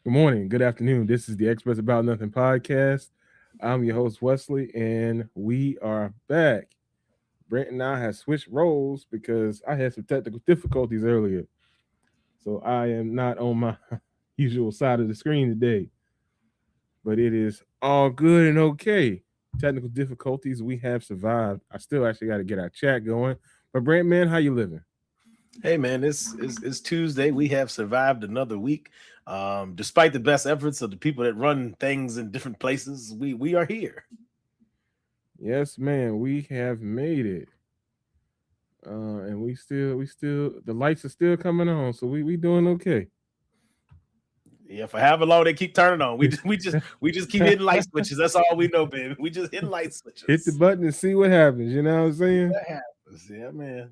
Good morning, good afternoon. This is the Experts About Nothing podcast. I'm your host, Wesley, and we are back. Brent and I have switched roles because I had some technical difficulties earlier. So I am not on my usual side of the screen today, but it is all good and okay. Technical difficulties we have survived. I still actually got to get our chat going. But Brent, man, how you living? Hey man, it's Tuesday. We have survived another week. Despite the best efforts of the people that run things in different places, we are here. Yes, man, we have made it. And we still the lights are still coming on, so we doing okay. Yeah, for however long they keep turning on, we just keep hitting light switches. That's all we know, baby. We just hitting light Hit the switches. button and see what happens. You know what I'm saying? That happens, yeah, man.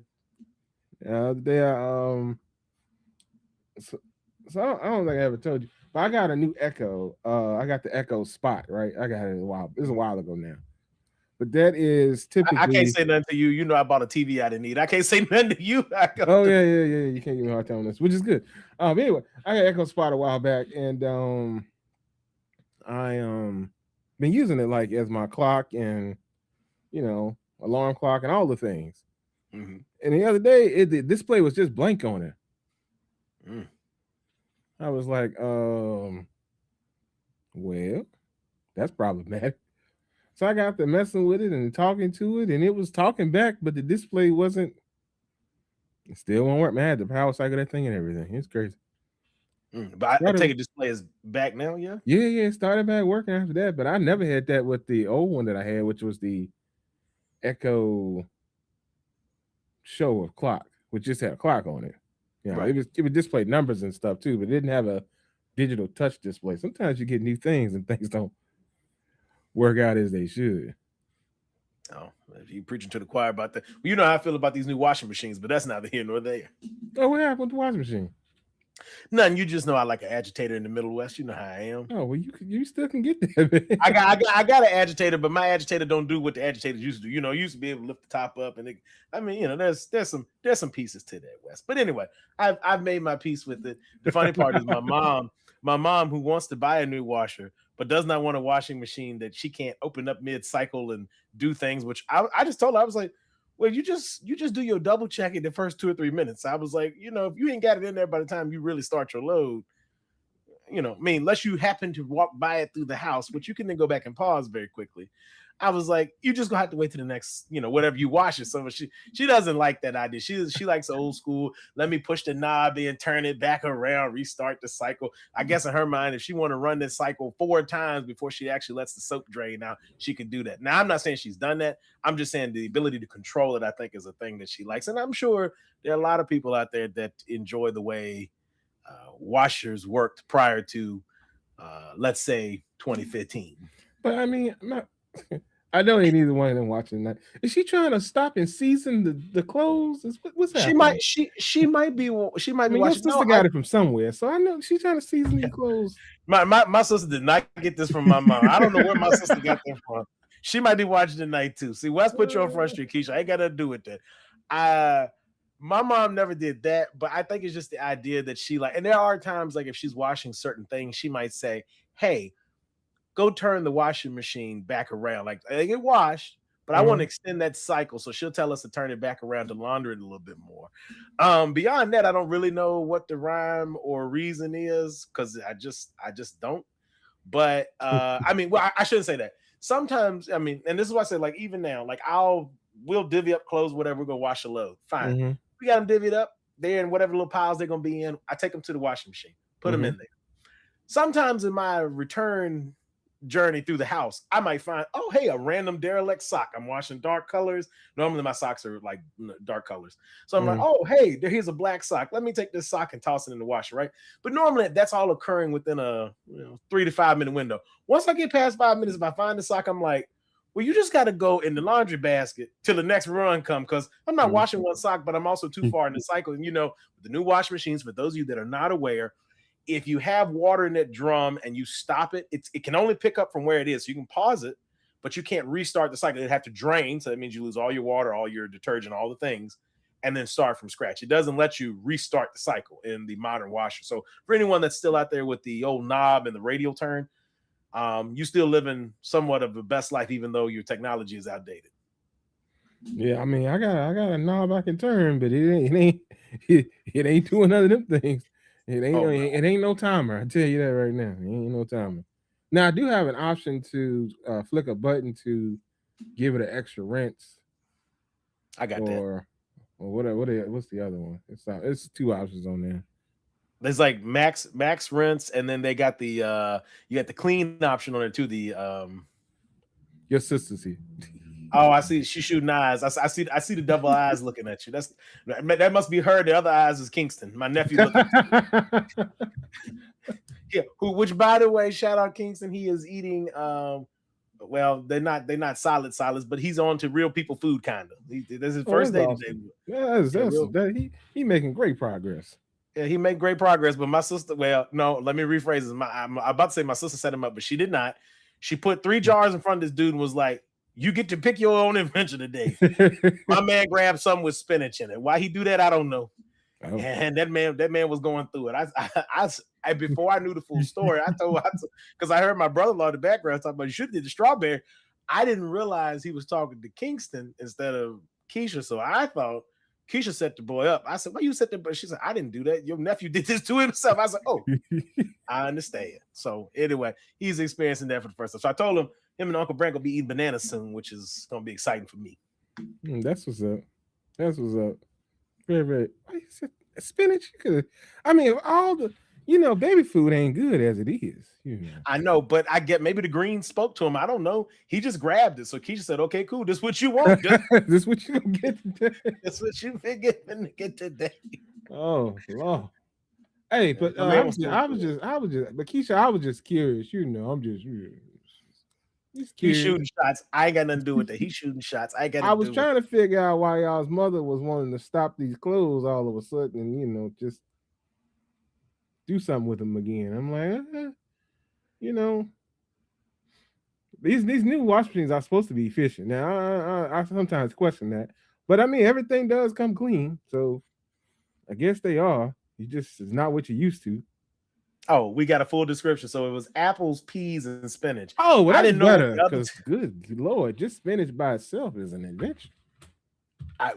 Today so, I don't think I ever told you, but I got a new Echo. I got the Echo Spot, right? I got it a while. It's a while ago now, but that is I can't typically. say nothing to you. You know I bought a TV I didn't need. I can't say nothing to you. I got Oh the yeah. You can't give me a hard time on this, which is good. Anyway, I got Echo Spot a while back, and I been using it like as my clock and alarm clock and all the things. Mhm. And the other day, the display was just blank on it. Mm. I was like, well, that's problematic. So I got to messing with it and talking to it, and it was talking back, but the display wasn't. It still won't work. Man, I had to power cycle that thing and everything. It's crazy. But I Started, take it display is back now, yeah. yeah, it started back working after that, but I never had that with the old one that I had, which was the Echo Show of clock, which just had a clock on it. Right. It would display numbers and stuff too, but it didn't have a digital touch display. Sometimes you get new things and things don't work out as they should. Oh, if you preaching to the choir about that, well, you know how I feel about these new washing machines, but that's neither here nor there. Oh, what happened with the washing machine? Nothing. You just know I like an agitator in the Middle West. You know how I am. Oh well, you still can get that. Man. I got an agitator, but my agitator don't do what the agitators used to do. You know, used to be able to lift the top up, and there's some pieces to that, West. But anyway, I've made my peace with it. The funny part is my mom who wants to buy a new washer, but does not want a washing machine that she can't open up mid cycle and do things. Which I just told her, I was like, well, you just do your double check in the first 2 or 3 minutes. I was like, if you ain't got it in there by the time you really start your load, I mean, unless you happen to walk by it through the house, which you can then go back and pause very quickly. I was like, you just gonna have to wait to the next, whatever you wash it. So she doesn't like that idea. She likes old school. Let me push the knob in, turn it back around, restart the cycle. I guess in her mind, if she want to run this cycle 4 times before she actually lets the soap drain out, she can do that. Now, I'm not saying she's done that. I'm just saying the ability to control it, I think, is a thing that she likes. And I'm sure there are a lot of people out there that enjoy the way washers worked prior to, let's say, 2015. But I mean, I know ain't either one of them watching that. Is she trying to stop and season the clothes? What's She happening? might she might be I mean, your watching. sister No, got it from somewhere, so I know she's trying to season these clothes. my sister did not get this from my mom. I don't know where my sister got that from. She might be watching tonight too. See, West put you on Front Street, Keisha. I ain't got to do with that. Uh my mom never did that, but I think it's just the idea that she like, and there are times like if she's washing certain things, she might say, hey, go turn the washing machine back around. Like they get washed, but I want to Uh-huh. extend that cycle. So she'll tell us to turn it back around to launder it a little bit more. Beyond that, I don't really know what the rhyme or reason is because I just don't. But I mean, well, I shouldn't say that. Sometimes, I mean, and this is why I say, like, even now, like we'll divvy up clothes, whatever, we're gonna wash a load. Fine. Mm-hmm. We got them divvied up. They're in whatever little piles they're gonna be in. I take them to the washing machine, put them Mm-hmm. in there. Sometimes in my return journey through the house, I might find, oh, hey, a random derelict sock. I'm washing dark colors. Normally my socks are like dark colors. So I'm like, Mm-hmm. oh, hey, here's a black sock. Let me take this sock and toss it in the washer, right? But normally that's all occurring within a 3 to 5 minute window. Once I get past 5 minutes, if I find the sock, I'm like, well, you just got to go in the laundry basket till the next run come because I'm not washing one sock, but I'm also too far in the cycle. And with the new washing machines, for those of you that are not aware, if you have water in that drum and you stop it, it can only pick up from where it is. So you can pause it, but you can't restart the cycle. It'd have to drain. So that means you lose all your water, all your detergent, all the things. and then start from scratch. It doesn't let you restart the cycle in the modern washer. So for anyone that's still out there with the old knob and the radial turn, you still living somewhat of a best life, even though your technology is outdated. Yeah, I mean, I got a knob I can turn, but it ain't doing none of them things. Oh no. It ain't no timer. I tell you that right now. It ain't no timer. Now I do have an option to flick a button to give it an extra rinse, I got that. or what's the other one? It's two options on there. There's like max rinse, and then they got the you got the clean option on there too. The Your sister's here. oh, I see she shooting eyes. I see the double eyes looking at you. That must be her. The other eyes is Kingston, my nephew looking. Yeah, which by the way, shout out Kingston. He is eating well, they're not solid solids, but he's on to real people food kind of. This is his Oh, first that's day today. awesome. Yeah, Yeah, real, he making great progress. yeah, he made great progress. But my sister, well, no, let me rephrase this. I'm about to say my sister set him up, but she did not. She put 3 jars in front of this dude and was like, "You get to pick your own adventure today." My man grabbed some with spinach in it. Why he do that, I don't know. Oh. And that man was going through it. I before I knew the full story, because I heard my brother-in-law in the background talking about you should did the strawberry. I didn't realize he was talking to Kingston instead of Keisha, so I thought Keisha set the boy up. I said, "Why you set the?" But she said, "I didn't do that. Your nephew did this to himself." I said, "Oh, I understand." So anyway, he's experiencing that for the first time. So I told him and Uncle Brent will be eating bananas soon, which is gonna be exciting for me. That's what's up. That's what's up. Very, very. Why you said spinach? I mean, all the baby food ain't good as it is. I know, but I get maybe the green spoke to him. I don't know. He just grabbed it. So Keisha said, "Okay, cool. This is what you want. This what you gonna get today. That's what you been getting get today." Oh, Lord. Hey, but My man was but Keisha, I was just curious. I'm just He's curious. shooting shots. I ain't got nothing to do with that. He's shooting shots. I got. I was trying to figure out why y'all's mother was wanting to stop these clothes all of a sudden, and just do something with them again. I'm like, you know, these new wash machines are supposed to be efficient. Now, I sometimes question that, but I mean, everything does come clean, so I guess they are. It's not what you used to. Oh, we got a full description. So it was apples, peas, and spinach. Oh, well, I didn't know better the other because good Lord, just spinach by itself is an adventure.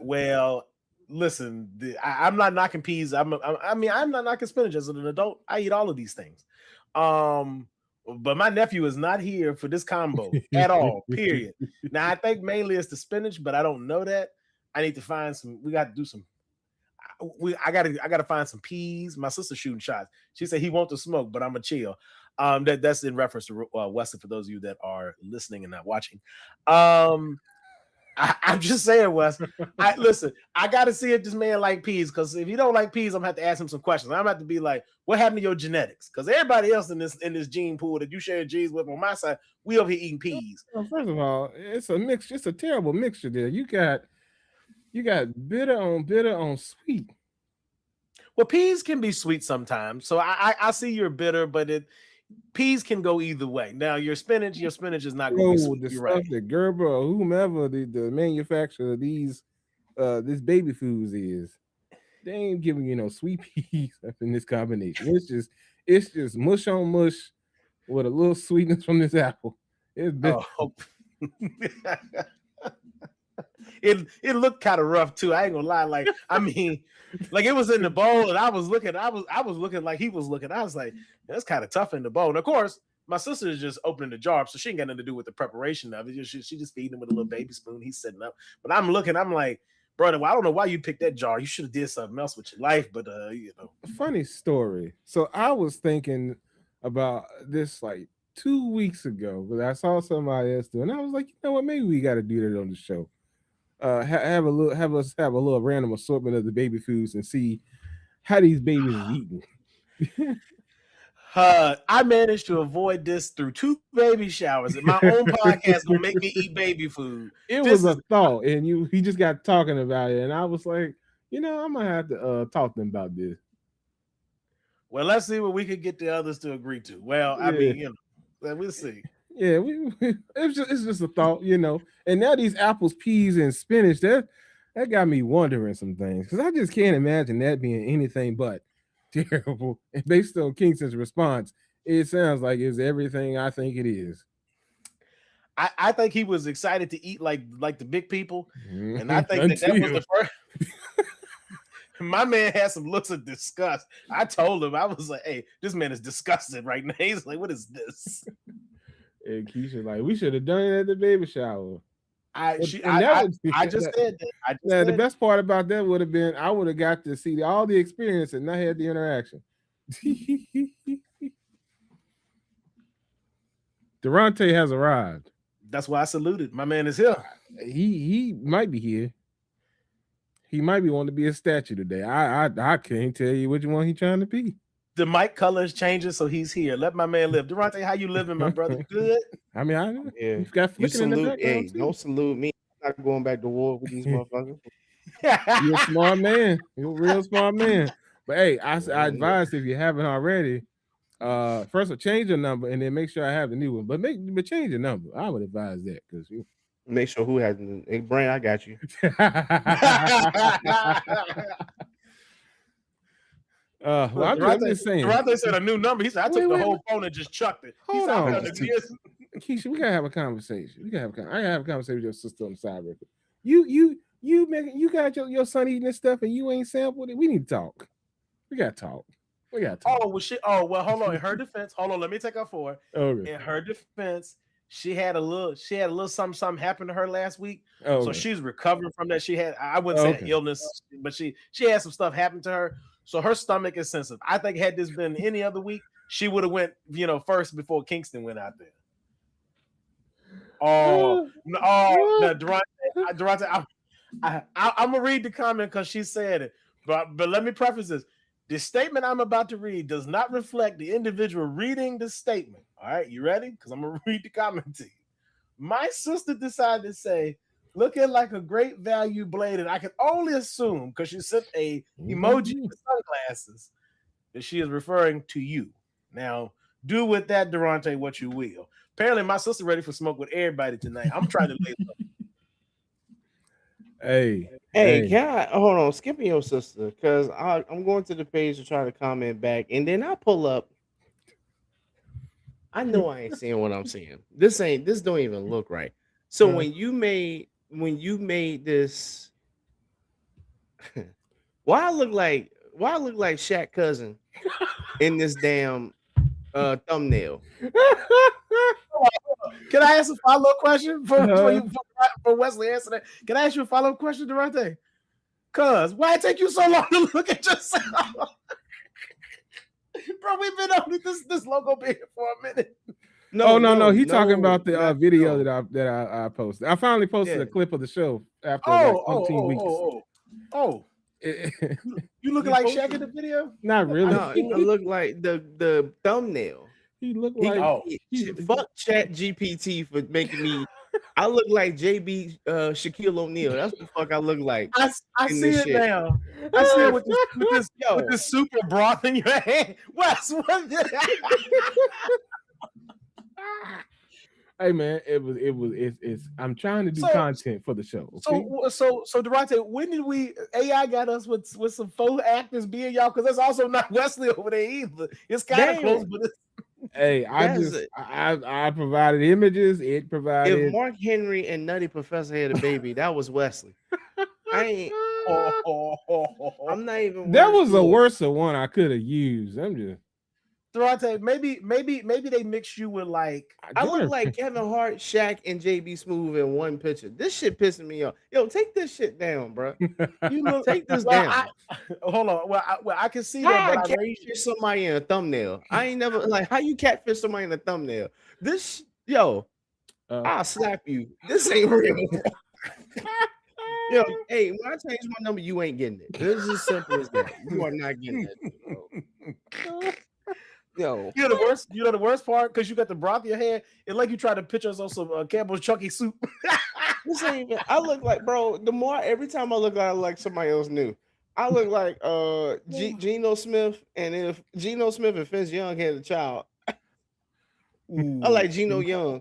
Well, listen, I'm not knocking peas. I'm not knocking spinach as an adult. I eat all of these things. But my nephew is not here for this combo at all. Period. Now I think mainly it's the spinach, but I don't know that. I need to find some. We got to do some. I gotta find some peas. My sister's shooting shots. She said he wants to smoke, but I'm a chill. That's in reference to Wesley for those of you that are listening and not watching. I'm just saying, Wes. Listen. I got to see if this man like peas, because if he don't like peas, I'm gonna have to ask him some questions. I'm gonna have to be like, "What happened to your genetics?" Because everybody else in this gene pool that you share genes with on my side, we over here eating peas. Well, first of all, it's a mix. It's a terrible mixture there. You got bitter on sweet. Well, peas can be sweet sometimes, so I see you're bitter, but peas can go either way. Now your spinach is not going to be sweet. The You're stuff right. that Gerber or whomever the manufacturer of this baby foods is, they ain't giving you no sweet peas up in this combination. It's just mush on mush with a little sweetness from this apple. It's Oh. It looked kind of rough too. I ain't gonna lie. Like, I mean, like it was in the bowl, and I was looking like he was looking. I was like, that's kind of tough in the bowl. And of course, my sister is just opening the jar, so she ain't got nothing to do with the preparation of it. She just feeding him with a little baby spoon. He's sitting up, but I'm looking. I'm like, brother, well, I don't know why you picked that jar. You should have did something else with your life. But funny story. So I was thinking about this like 2 weeks ago, but I saw somebody else doing. I was like, you know what? Maybe we got to do that on the show. Have us have a little random assortment of the baby foods and see how these babies is eating. I managed to avoid this through 2 baby showers. And my own podcast gonna make me eat baby food. It was a thought, and he just got talking about it, and I was like, I'm gonna have to talk to them about this. Well, let's see what we could get the others to agree to. Well, I mean, we'll see. Yeah, it's just a thought, And now these apples, peas, and spinach, that got me wondering some things because I just can't imagine that being anything but terrible. And based on Kingston's response, it sounds like it's everything I think it is. I think he was excited to eat like the big people, and I think that was Until the first. My man had some looks of disgust. I told him, I was like, "Hey, this man is disgusted right now." He's like, "What is this?" and Keisha like we should have done it at the baby shower. And that would be I just said that. I just now the said best part about that would have been I would have got to see all the experience and not had the interaction. Durante has arrived. that's why I saluted. My man is here. He might be here. He might be wanting to be a statue today. I can't tell you which one he's trying to be. The mic color is changing, so he's here. Let my man live. Durante, how you living, my brother? You good? I mean, Yeah. he's got You flicking in the salute, hey, background too. don't salute me. I'm not going back to war with these motherfuckers. You're a smart man. You're a real smart man. But hey, I advise if you haven't already, first of all, change your number and then make sure I have the new one. But change your number. I would advise that because you. Make sure who has hey, Brian, I got you. Well, I'm just saying. Durante said a new number. He said, I took the whole phone and just chucked it. Hold on. Keisha, we gotta have a conversation. I gotta have a conversation with your sister on the side record. You got your son eating this stuff and you ain't sampled it. We need to talk. We gotta talk. Oh, well, hold on. In her defense, hold on. Let me take her for it. Okay. In her defense, she had a little something happened to her last week. So she's recovering from that. She had, I wouldn't say an illness, but she had some stuff happen to her. So her stomach is sensitive. I think had this been any other week, she would have went, first before Kingston went out there. Durante, I'm gonna read the comment because she said it. But let me preface this. The statement I'm about to read does not reflect the individual reading the statement. All right, you ready? Because I'm gonna read the comment to you. My sister decided to say, looking like a great value blade, and I can only assume because she sent a emoji with sunglasses that she is referring to you. Now, do with that, Durante, what you will. Apparently, my sister ready for smoke with everybody tonight. I'm trying to lay low. Hey, can I hold on? Skipping your sister because I'm going to the page to try to comment back, and then I pull up. I know I ain't seeing what I'm seeing. This don't even look right. So when you made this, why I look like Shaq cousin in this damn thumbnail? Can I ask a follow-up question for Wesley answer that? Can I ask you a follow-up question, Durante? Cuz why it take you so long to look at yourself? Bro, we've been on this logo been here for a minute. No. He's talking about the video that I posted. I finally posted a clip of the show after 15 weeks. You looking like Shaq in the video? Not really. No, it look like the thumbnail. He looked like fuck Chat GPT for making me. I look like JB Shaquille O'Neal. That's the fuck I look like. I see it now. I see it with this super broth in your hand. Wes, what? Hey man, it's I'm trying to do content for the show. Okay? So Durante, when did AI got us with some faux actors being y'all? Because that's also not Wesley over there either. It's kind of close, but it's I provided images. It provided. If Mark Henry and Nutty Professor had a baby, that was Wesley. I'm not even. That was a worse one I could have used. I'm just. Durante, maybe they mixed you with like. I look like Kevin Hart, Shaq, and JB Smooth in one picture. This shit pissing me off. Yo, take this shit down, bro. Take this down. Hold on. Well, I can see that. But I catfish somebody in a thumbnail. I ain't never like how you catfish somebody in a thumbnail. This I'll slap you. This ain't real. Yo, hey, when I change my number, you ain't getting it. This is as simple as that. You are not getting it, bro. Yo, you know the worst part because you got the broth in your hand. It's like you try to picture us on some Campbell's Chunky soup. This ain't even. I look like, bro. Every time I look like somebody else new. I look like Geno Smith, and if Geno Smith and Vince Young had a child, I like Geno Young.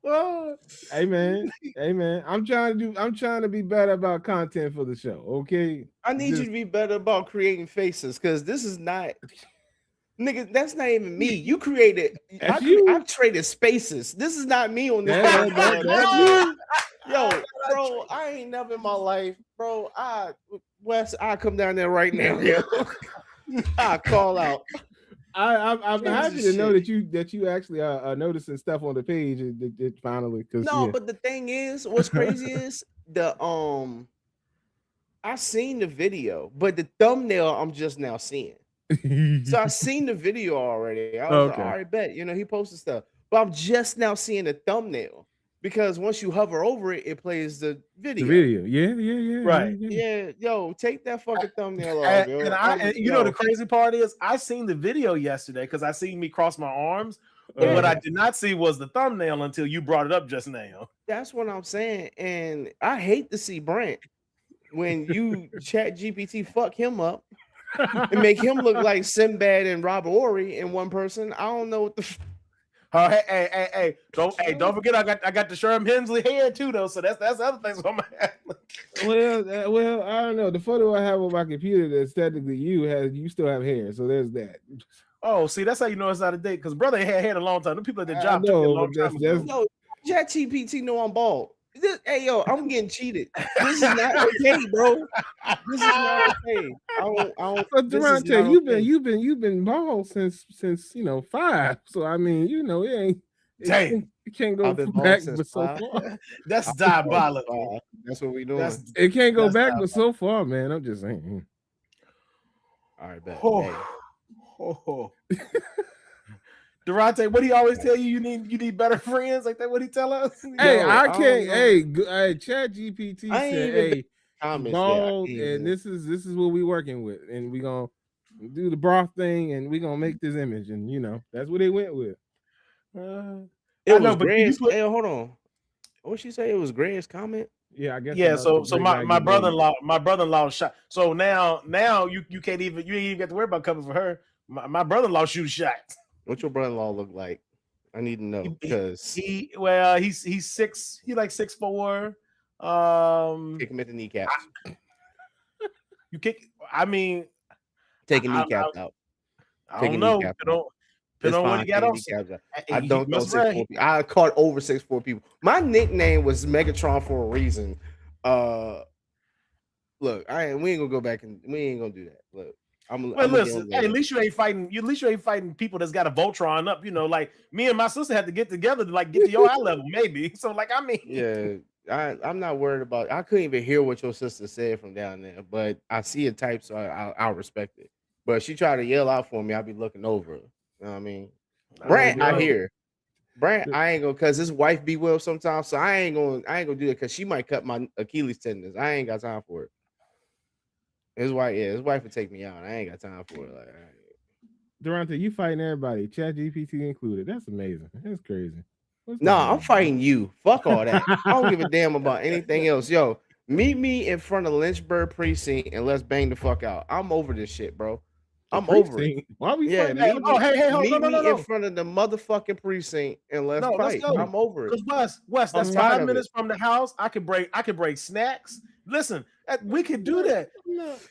Oh. Hey man, I'm trying to be better about content for the show. Okay, I need you to be better about creating faces because this is not, nigga. That's not even me. You created. That's you. I've traded spaces. This is not me on this That's podcast. you. Yo, bro, I ain't never in my life, bro. Wes, I come down there right now. Yo, I call out. I'm happy to Jesus know shit. that you actually are noticing stuff on the page. It finally, because No, but the thing is, what's crazy is I seen the video, but the thumbnail I'm just now seeing. So I seen the video already. I was like, all right, bet. You know, he posted stuff. But I'm just now seeing the thumbnail because once you hover over it, it plays the video. The video. Yeah. Right. Yeah, yo, take that fucking thumbnail off, yo. And you know the crazy part is I seen the video yesterday because I seen me cross my arms. But what I did not see was the thumbnail until you brought it up just now. That's what I'm saying. And I hate to see Brent when you chat GPT fuck him up and make him look like Sinbad and Robert Ory in one person. I don't know what the Hey, don't forget I got the Sherm Hensley hair too though, so that's the other things on my head. Well, I don't know. The photo I have on my computer that's technically you still have hair, so there's that. Oh, see, that's how you know it's out of date. Because brother had hair a long time. The people at the job took it a No, long time ago. Yo, ChatGPT know I'm bald. Hey, yo, I'm getting cheated. This is not okay, bro. This is not okay. I don't. But This is Durante, not you've been bald since 5. So I mean, it can't go I've been bald back since but so 5. far. That's diabolical. That's what we doing. It can't go That's back but so far, man. I'm just saying. All right, bet. Oh. Durante, what he always tell you? You need better friends, like that. What he tell us? Hey, Yo, I I can't. don't Hey, Chat GPT I ain't said, even "Hey, comments bald, yet. and this is what we working with, and we gonna do the broth thing, and we gonna make this image, and that's what they went with." It was Gray's. Hey, hold on. What she say? It was Gray's comment. Yeah, I guess. Yeah. So my brother-in-law shot. So now you can't even you ain't even got to worry about coming for her. My brother-in-law shoots shots. What your brother-in-law look like? I need to know because he's 6. He like 6'4". Kick him at the kneecaps. You kick. I mean, taking kneecaps out. I don't know. Depending on what he got on. I don't know 6'4" people. I caught over 6'4" people. My nickname was Megatron for a reason. Look, we ain't gonna go back and we ain't gonna do that. Look. Listen. Hey, at least you ain't fighting people that's got a Voltron up. Like me and my sister had to get together to get to your eye level, maybe. So yeah, I'm not worried about. I couldn't even hear what your sister said from down there, but I see it type, so I'll respect it. But she tried to yell out for me. I'll be looking over. You know what I mean? Brant, I hear. Brant, I ain't gonna cause his wife be with him sometimes, so I ain't gonna do it because she might cut my Achilles tendons. I ain't got time for it. His wife would take me out. I ain't got time for it. Durante, you fighting everybody, Chat GPT included. That's amazing. That's crazy. I'm fighting you. Fuck all that. I don't give a damn about anything else. Yo, meet me in front of Lynchburg precinct and let's bang the fuck out. I'm over this shit, bro. I'm over it. Why we fighting? Meet me in front of the motherfucking precinct and let's fight. I'm over it. Wes, that's 5 minutes from the house. I could break snacks. Listen, we could do that.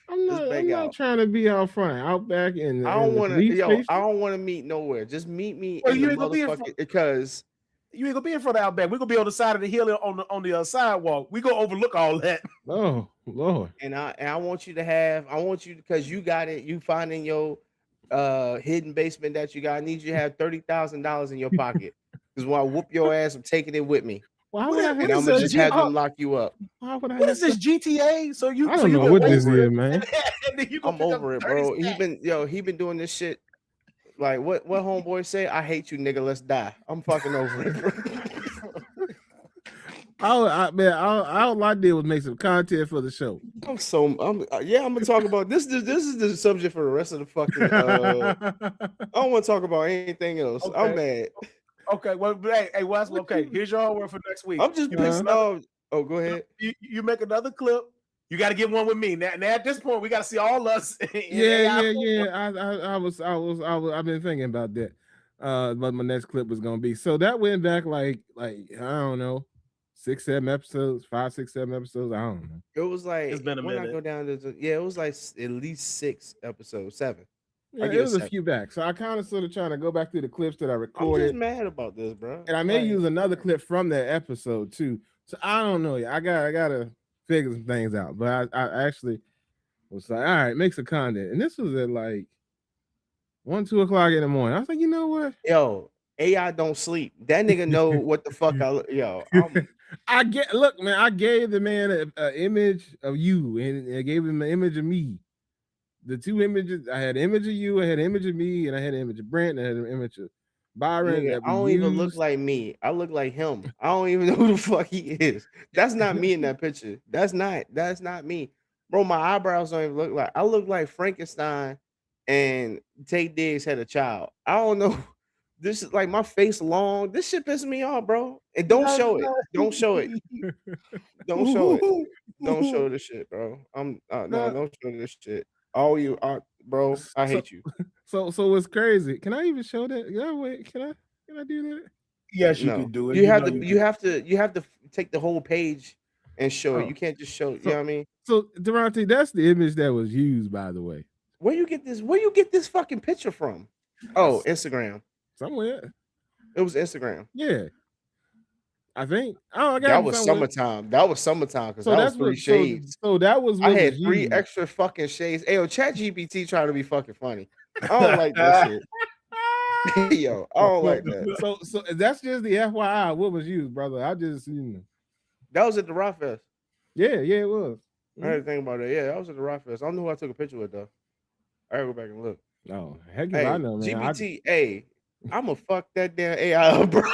I'm not trying to be out front, out back, and I don't want to. I don't want to meet nowhere. Just meet me in the motherfucking because you ain't gonna be in front of Outback. We're gonna be on the side of the hill on the sidewalk. We gonna overlook all that. Oh Lord. And I want you because you got it. You find in your hidden basement that you got. I need you to have $30,000 in your pocket. Because when I whoop your ass, I'm taking it with me. Why would I have and I'm gonna just have them lock you up. What is this GTA? So you I don't know what this is, man. I'm over it, bro. He been doing this shit. Like what homeboy say? I hate you, nigga. Let's die. I'm fucking over it, bro. All I did was make some content for the show. I'm gonna talk about this. This is the subject for the rest of the fucking. I don't want to talk about anything else. Okay. I'm mad. Okay, well, hey, Wes. Okay, here's your homework for next week. I'm just pissed off. Oh, go ahead. You make another clip. You got to get one with me. Now at this point, we got to see all us. Yeah. I've been thinking about that. what my next clip was gonna be. So that went back like I don't know, 6, 7 episodes, 5, 6, 7 episodes. I don't know. It was It's like been a when I minute. go down to yeah, it was like at least 6 episodes, 7. I Yeah, it give it was a 7. few back. So I kind of sort of trying to go back through the clips that I I'm just recorded, mad about this, bro. and I may Like, use another clip from that episode too. So I don't know. I gotta figure some things out. But I actually was like, all right, make some content, and this was at like 1, 2 o'clock in the morning. I was like, you know what? yo, AI don't sleep. That nigga know what the fuck yo. I get look, man. I gave the man an image of you, and I gave him an image of me. The two images, I had an image of you, I had an image of me, and I had an image of Brent, and I had an image of Byron Nigga, that I we don't even look used. like me. I look like him. I don't even know who the fuck he is. That's not me in that picture. That's not me. Bro, my eyebrows don't even look like I look like Frankenstein and Tay Diggs had a child. I don't know. This is like my face long. This shit pisses me off, bro. And don't That's show it. not Don't show it. me. Don't show it. Don't show this shit, bro. I'm no, No, don't show this shit. All you are, bro. I so hate you. so it's crazy. Can I even show that? Yeah, wait, can I do that? Yes, you No, could do it. you You have know to you you could. have to you have to take the whole page and show it. Oh, You can't just show, you know so what I mean? so Durante, that's the image that was used, by the way. Where you get this fucking picture from? Oh, That's Instagram. somewhere. It was Instagram. Yeah, I think. Oh, I got it That from was somewhere. summertime. That was summertime because So that was that's 3 what. So shades. so that was I what had was 3 used. extra fucking shades. Hey, yo, Chat GPT trying to be fucking funny. I don't like that shit. Yo, I don't But like that. so that's just the FYI. What was used, brother? I just That was at the Rock Fest. yeah, it was. I had to think about it. Yeah, that was at the Rock Fest. I don't know who I took a picture with though. I gotta go back and look. Oh, heck if I Hey, know, man. GPT, hey, I'ma fuck that damn AI up, bro.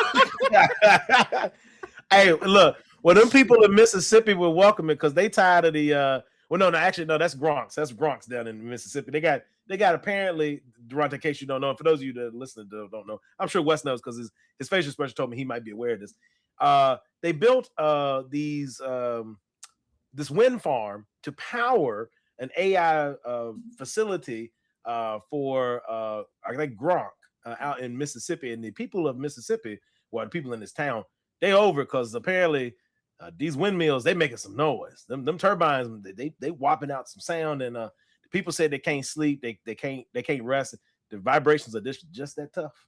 Hey, look, well, them people in Mississippi will welcome it because they tired of the well, no, actually, no, that's Bronx. That's Bronx down in Mississippi. They got apparently, Durant, in case you don't know, and for those of you that listen to don't know, I'm sure Wes knows because his facial expression told me he might be aware of this. They built this wind farm to power an AI facility for I think Gronk out in Mississippi, and the people of Mississippi, well, the people in this town, they over because apparently these windmills they making some noise. Them turbines they whopping out some sound, and the people said they can't sleep, they can't rest. The vibrations are just that tough.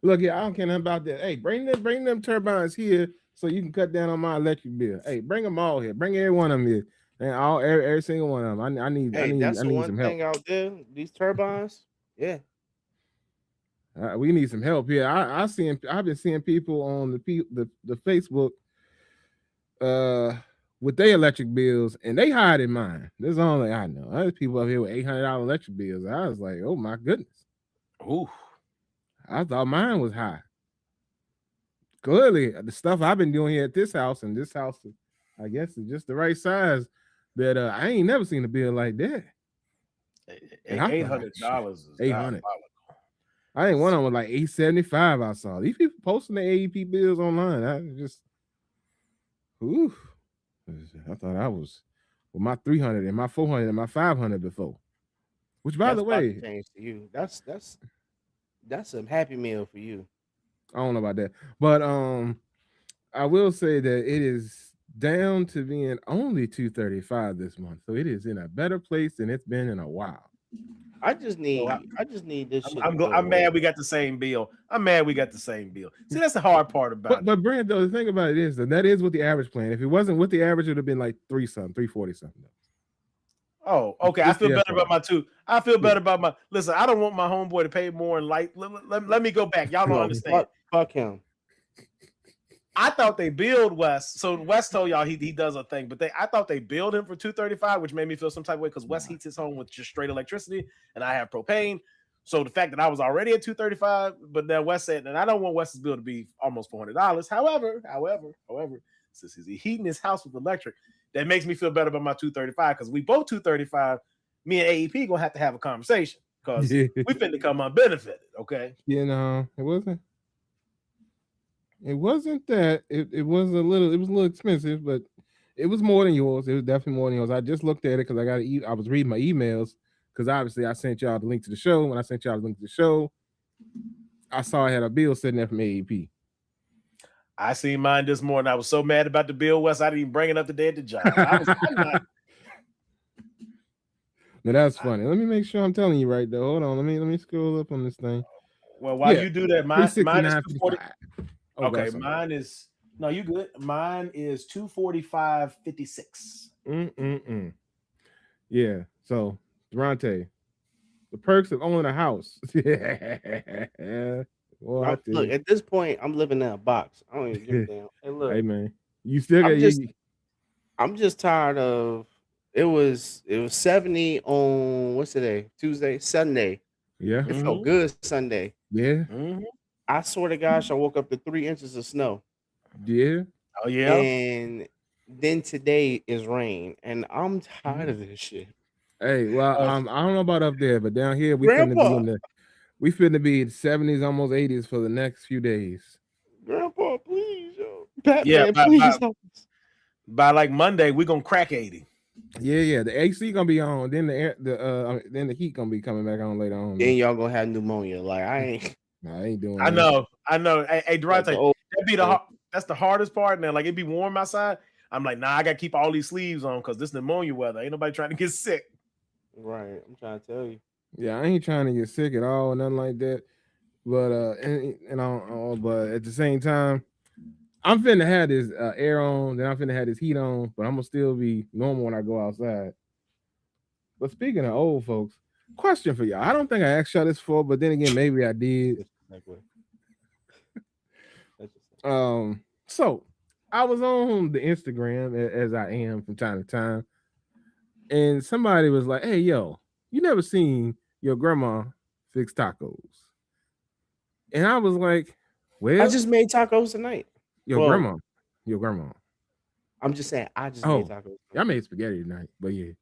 Look, yeah, I don't care nothing about that. Hey, bring them turbines here so you can cut down on my electric bill. Hey, bring them all here. Bring every one of them here, and every single one of them. I need Hey, that's the one some help. thing out there. These turbines, yeah. We need some help here. I've been seeing people on the Facebook with their electric bills, and they higher than mine. This is only I know. There's people up here with $800 electric bills. I was like, oh my goodness. Ooh. I thought mine was high. Clearly, the stuff I've been doing here at this house, and this house, I guess, is just the right size. That I ain't never seen a bill like that. $800 is $800. I think one of them was like $875. I saw these people posting the AEP bills online. I just, ooh, I thought I was with my 300 and my 400 and my 500 before. Which, by the way, change to you. That's a happy meal for you. I don't know about that, but I will say that it is down to being only 235 this month, so it is in a better place than it's been in a while. I just need this shit. I'm mad we got the same bill. I'm mad we got the same bill. See, that's the hard part about it. But Brent, though, the thing about it is that is with the average plan. If it wasn't with the average, it would have been like 340 something. Oh, okay. I feel better about my two. I feel better about my. Listen, I don't want my homeboy to pay more in light. Let me go back. Y'all don't understand. Fuck him. I thought they billed Wes. So Wes told y'all he does a thing, but I thought they billed him for $235, which made me feel some type of way because Wes heats his home with just straight electricity, and I have propane. So the fact that I was already at $235, but then Wes said, and I don't want Wes's bill to be almost $400. However, since he's heating his house with electric, that makes me feel better about my $235 because we both $235. Me and AEP gonna have to have a conversation because we finna come unbenefited. Okay, you know it wasn't. It wasn't that. It was a little expensive, but it was more than yours. It was definitely more than yours. I just looked at it because I was reading my emails because obviously I sent y'all the link to the show. When I sent y'all the link to the show, I saw I had a bill sitting there from AAP. I seen mine this morning. I was so mad about the bill, West. I didn't even bring it up today at the job. I'm not. Now that's funny. Let me make sure I'm telling you right though. Hold on. Let me scroll up on this thing. Well, while you do that, mine is 240. Oh, okay, mine is no, you good. Mine is 245.56. Yeah. So, Durante, the perks of owning a house. Well, look, at this point, I'm living in a box. I don't even give a damn. Hey, look, hey man, you still got. I'm just tired of. It was 70 on what's today? Tuesday, Sunday. Yeah, it felt good Sunday. Yeah, I swear to gosh, I woke up to 3 inches of snow. Yeah. Oh yeah. And then today is rain, and I'm tired of this shit. Hey, well, I don't know about up there, but down here we Grandpa, finna be in the 70s, almost 80s for the next few days. Grandpa, please, yo. Batman, please help us. By like Monday, we're gonna crack 80. Yeah. The AC gonna be on, then the heat gonna be coming back on later on. Then y'all gonna have pneumonia. Like I ain't doing. I know. Hey, Durante, that's the hardest part, man. Like it'd be warm outside. I'm like, nah, I gotta keep all these sleeves on because this pneumonia weather. Ain't nobody trying to get sick. Right, I'm trying to tell you. Yeah, I ain't trying to get sick at all, nothing like that. But but at the same time, I'm finna have this air on, then I'm finna have this heat on, but I'm gonna still be normal when I go outside. But speaking of old folks, question for y'all. I don't think I asked y'all this before, but then again, maybe I did. So I was on the Instagram as I am from time to time, and somebody was like, "Hey, yo, you never seen your grandma fix tacos?" And I was like, "Well, I just made tacos tonight." Your grandma. I'm just saying, I just made tacos. I made spaghetti tonight, but yeah.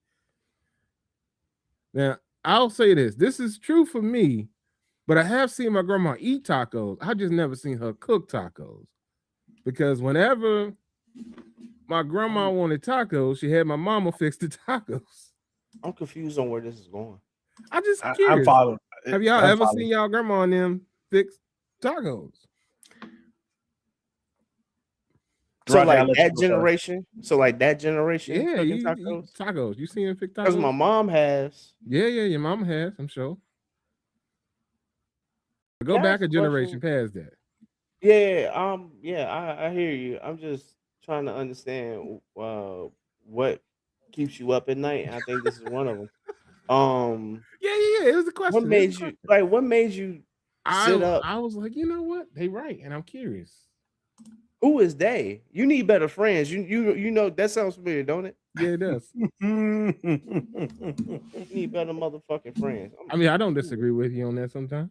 Now I'll say this: this is true for me, but I have seen my grandma eat tacos. I just never seen her cook tacos, because whenever my grandma wanted tacos, she had my mama fix the tacos. I'm confused on where this is going. I just curious. I'm following. Have y'all ever seen y'all grandma and them fix tacos? So like that generation. Yeah, cooking tacos. Tacos. You seen them fix tacos? Because my mom has. Yeah, your mama has. I'm sure. Go back a generation past that. Yeah, I hear you. I'm just trying to understand what keeps you up at night. I think this is one of them. Yeah. It was a question. What made you sit up? I was like, you know what? They right, and I'm curious. Who is they? You need better friends. You know that sounds familiar, don't it? Yeah, it does. You need better motherfucking friends. I mean, I don't disagree with you on that sometimes.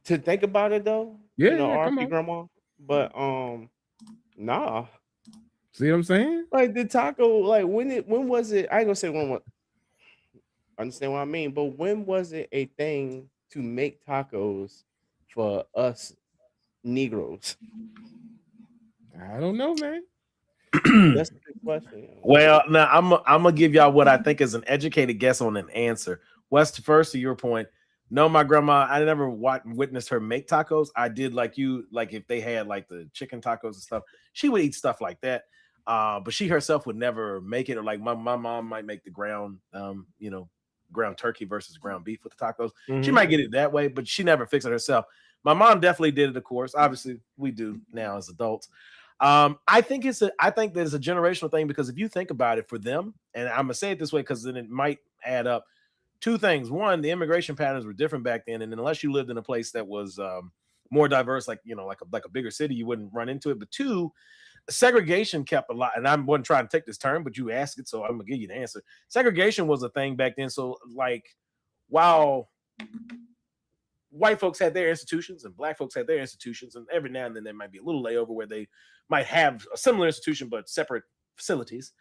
To think about it though, yeah, RP grandma, but nah. See what I'm saying? Like the taco, like when was it? I ain't gonna say when. What? Understand what I mean? But when was it a thing to make tacos for us Negroes? I don't know, man. That's a good question. Well, now I'm gonna give y'all what I think is an educated guess on an answer. West, first to your point. No, my grandma, I never witnessed her make tacos. I did like if they had like the chicken tacos and stuff, she would eat stuff like that. But she herself would never make it. Or like my mom might make the ground turkey versus ground beef with the tacos. Mm-hmm. She might get it that way, but she never fixed it herself. My mom definitely did it, of course. Obviously, we do now as adults. I think there's a generational thing, because if you think about it for them, and I'm gonna say it this way because then it might add up. Two things. One, the immigration patterns were different back then, and unless you lived in a place that was more diverse, like a bigger city, you wouldn't run into it. But two, segregation kept a lot. And I wasn't trying to take this term, but you asked it, so I'm gonna give you the answer. Segregation was a thing back then. So like, while white folks had their institutions and black folks had their institutions, and every now and then there might be a little layover where they might have a similar institution but separate facilities.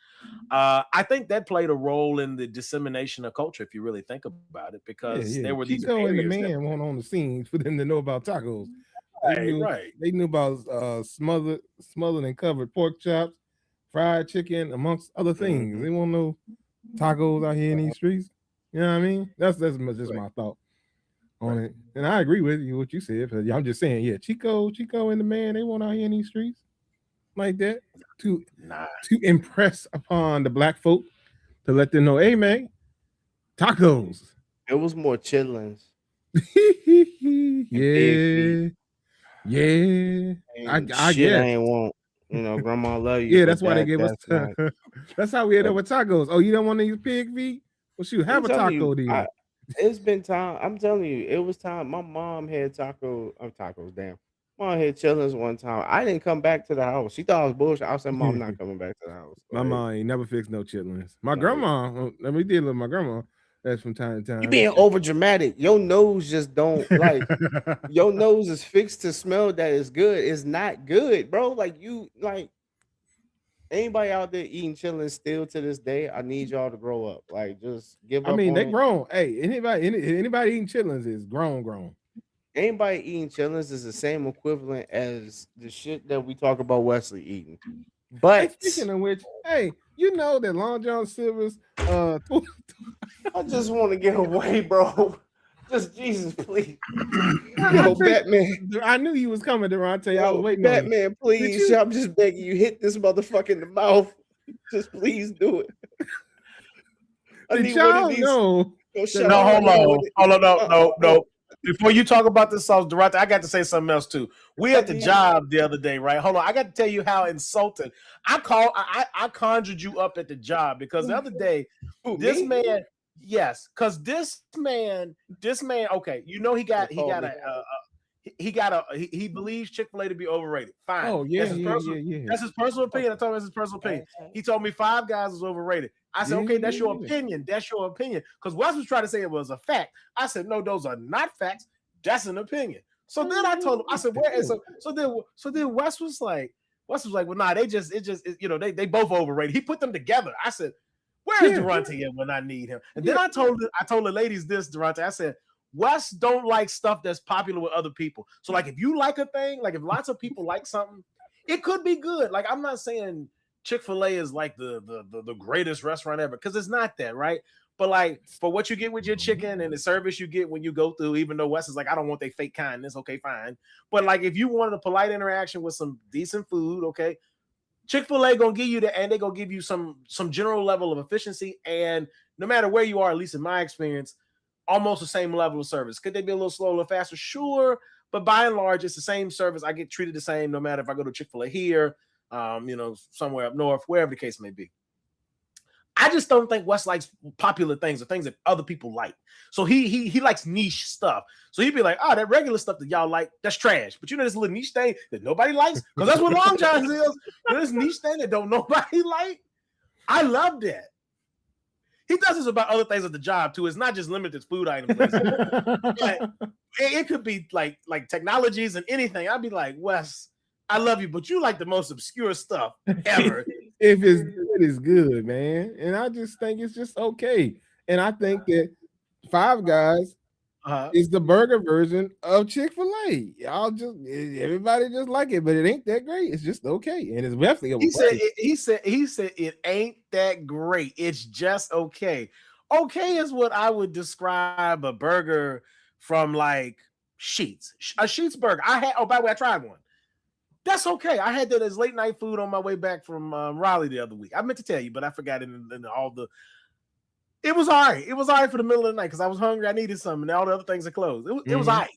I think that played a role in the dissemination of culture, if you really think about it, because there were these Chico and the man weren't on the scene for them to know about tacos. They knew about smothered and covered pork chops, fried chicken, amongst other things. Mhm. They want no tacos out here in these streets. You know what I mean? That's just Right. my thought on it. And I agree with you what you said. But I'm just saying, yeah, Chico and the man, they want out here in these streets like that to Nah. impress upon the black folk to let them know, hey man, tacos. It was more chitlins and pig feet. Yeah, yeah. And I shit, I guess. ain't want. You know, grandma love you, Yeah, but that's why they gave us. that's not. That's how we end up But with tacos. Oh, you don't want to use pig feet? Well, shoot, I'm have a telling you, taco then. it's been time. I'm telling you, it was time. My mom had tacos. Damn, mom had chillings one time. I didn't come back to the house. She thought I was bullshit. I said, "Mom, I'm not coming back to the house." My Like, mom ain't never fixed no chitlins. My like grandma, let me deal with my grandma. That's from time to you time. being over dramatic. Your nose just don't like. Your nose is fixed to smell that is good. It's not good, bro. Like you like. Anybody out there eating chillings still to this day, I need y'all to grow up. Like, just give I up mean, on they it. grown. Hey, anybody eating chitlins is grown. Anybody eating chillings is the same equivalent as the shit that we talk about Wesley eating. Hey, But speaking of which, hey, you know that Long John Silver's I just want to get away, bro. Just Jesus, please. I Yo, think Batman. I knew you was coming, Durante. I was Yo, waiting on you. Batman, Did please. you? I'm just begging you. Hit this motherfucker in the mouth. Just please do it. I Did need one of y'all these. know Go that shut No, up. I Long hold need John? one. on. Hold on. No, no, No. no. Before you talk about this sauce, Durante, I got to say something else too. We I at the need. job the other day, right? Hold on. I got to tell you how insulted I conjured you up at the job because the other day, Who, this me? man, yes, because this man, okay, you know Don't call me. he believes Chick-fil-A to be overrated. Fine. Oh yeah, That's his personal opinion. I Okay. told him that's his personal opinion. Okay. He told me Five Guys was overrated. I said, okay, that's your yeah. opinion. That's your opinion. Because Wes was trying to say it was a fact. I said, no, those are not facts. That's an opinion. So then I told him, I said, where? And so then Wes was like, well, nah, they both overrated. He put them together. I said, where is Yeah. Durante at when I need him? And Yeah. then I told the ladies this, Durante. I said, Wes don't like stuff that's popular with other people. So like if you like a thing, like if lots of people like something, it could be good. Like I'm not saying Chick-fil-A is like the greatest restaurant ever because it's not that, right? But like for what you get with your chicken and the service you get when you go through, even though Wes is like, I don't want their fake kindness, okay, fine. But like if you wanted a polite interaction with some decent food, okay, Chick-fil-A gonna give you that, and they gonna give you some general level of efficiency. And no matter where you are, at least in my experience, almost the same level of service. Could they be a little slower, a little faster? Sure, but by and large, it's the same service. I get treated the same no matter if I go to Chick-fil-A here, somewhere up north, wherever the case may be. I just don't think Wes likes popular things or things that other people like. So he likes niche stuff. So he'd be like, oh, that regular stuff that y'all like, that's trash. But you know this little niche thing that nobody likes? Because that's what Long John's is. You know, this niche thing that don't nobody like. I love that. He does this about other things at the job too. It's not just limited to food items. But it could be like technologies and anything. I'd be like, Wes, I love you, but you like the most obscure stuff ever. If it's good, it's good, man. And I just think it's just okay. And I think that Five Guys is the burger version of Chick-fil-A. Everybody just like it, but it ain't that great. It's just okay, and it's definitely overpriced. He said it ain't that great. It's just okay. Okay is what I would describe a burger from like Sheetz. A Sheetz burger. by the way, I tried one. That's okay. I had that as late night food on my way back from Raleigh the other week. I meant to tell you, but I forgot it in all the. It was all right. It was all right for the middle of the night because I was hungry. I needed something, and all the other things are closed. It was all right.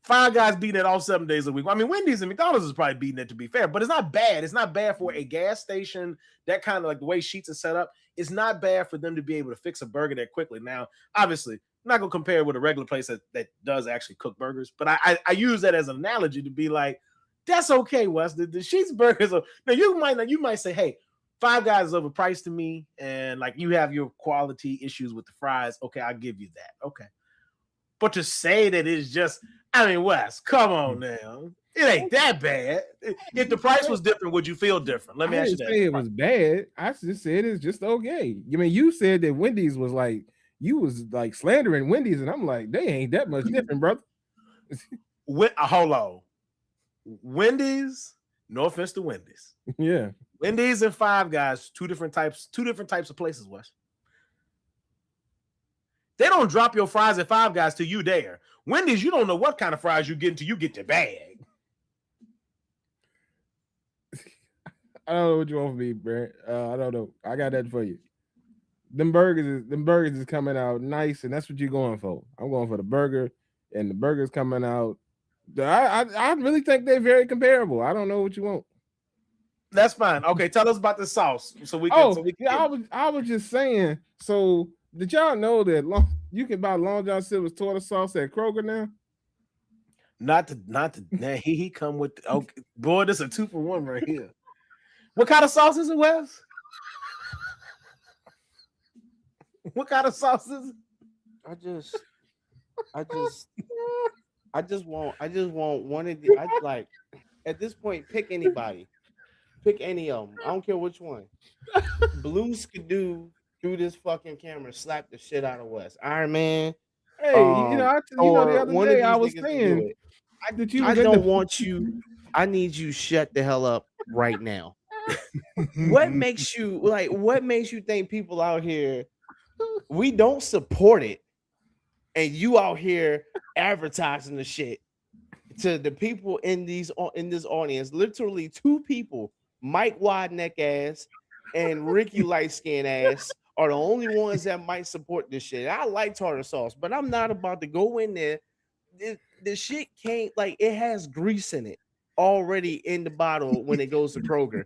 Five Guys beating it all 7 days a week. I mean, Wendy's and McDonald's is probably beating it, to be fair, but it's not bad. It's not bad for a gas station. That kind of like the way Sheetz is set up. It's not bad for them to be able to fix a burger that quickly. Now, obviously, I'm not gonna compare it with a regular place that does actually cook burgers, but I use that as an analogy to be like, that's okay, Wes. The Sheetz burgers are now you might say, hey, Five Guys is overpriced to me, and like you have your quality issues with the fries. Okay, I'll give you that. Okay. But to say that it's just, I mean, Wes, come on now. It ain't that bad. If the price was different, would you feel different? Let me ask you that. I didn't say it was bad. I just said it's just okay. I mean, you said that Wendy's was like, you was like slandering Wendy's, and I'm like, they ain't that much different, brother. Hold on. Wendy's, no offense to Wendy's. Yeah. Wendy's and Five Guys, two different types of places, Wes. They don't drop your fries at Five Guys till you there. Wendy's, you don't know what kind of fries you get until you get the bag. I don't know what you want from me, Brent. I don't know. I got that for you. Them burgers is coming out nice, and that's what you're going for. I'm going for the burger, and the burger's coming out. I really think they're very comparable. I don't know what you want. That's fine. Okay, tell us about the sauce so we can. I was just saying. So did y'all know that you can buy Long John Silver's tartar sauce at Kroger now? Not to. Nah, he come with. Okay, boy, this is a 2-for-1 right here. What kind of sauce is it, Wes? What kind of sauce is it? I just want one of the. I like at this point pick anybody, pick any of them. I don't care which one. Blue Skidoo through this fucking camera, slap the shit out of Wes. Iron Man. Hey, the other day I was saying I don't want you. I need you shut the hell up right now. What makes you think people out here we don't support it and you out here advertising the shit to the people in this audience? Literally 2 people, Mike Wide Neck ass and Ricky Light Skin ass, are the only ones that might support this shit. I like tartar sauce, but I'm not about to go in there. The shit can't, like, it has grease in it already in the bottle when it goes to Kroger.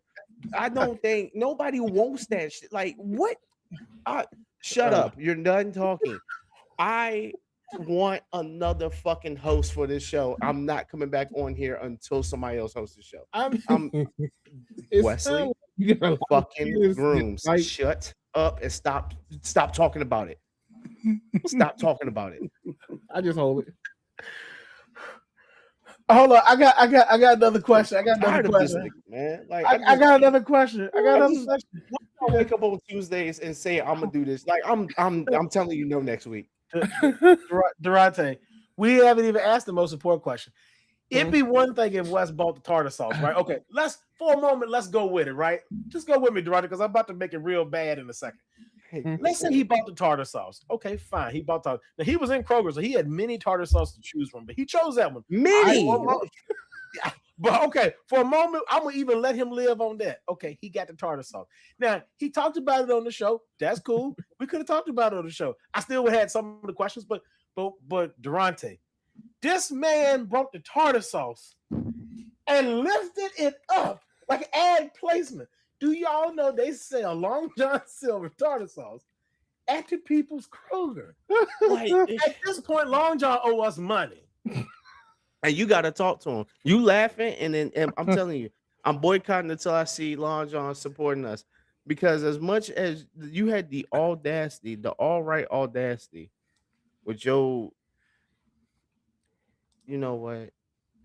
I don't think nobody wants that shit. Like, what? Shut up. You're done talking. I want another fucking host for this show. I'm not coming back on here until somebody else hosts the show. I'm Wesley. Fucking Grooms. Like, shut up and stop talking about it. Stop talking about it. I just hold it. Hold on, I got another question. I got another question, man. Like, I got another question. I wake up on Tuesdays and say I'm gonna do this. Like, I'm telling you no next week. Durante, we haven't even asked the most important question. It'd be one thing if Wes bought the tartar sauce, right? Okay, let's go with it, right? Just go with me, Durante, because I'm about to make it real bad in a second. Let's say he bought the tartar sauce. Okay, fine. He bought tartar. Now, he was in Kroger, so he had many tartar sauce to choose from, but he chose that one. Many. But okay, for a moment, I'm gonna even let him live on that. Okay, he got the tartar sauce. Now, he talked about it on the show. That's cool. We could have talked about it on the show. I still would have had some of the questions, but Durante, this man brought the tartar sauce and lifted it up like ad placement. Do y'all know they sell Long John Silver tartar sauce at the People's Kroger? Like, at this point, Long John owe us money. And you got to talk to him. You laughing, and I'm telling you, I'm boycotting until I see Long John supporting us. Because as much as you had the audacity, the all right audacity with your, you know what?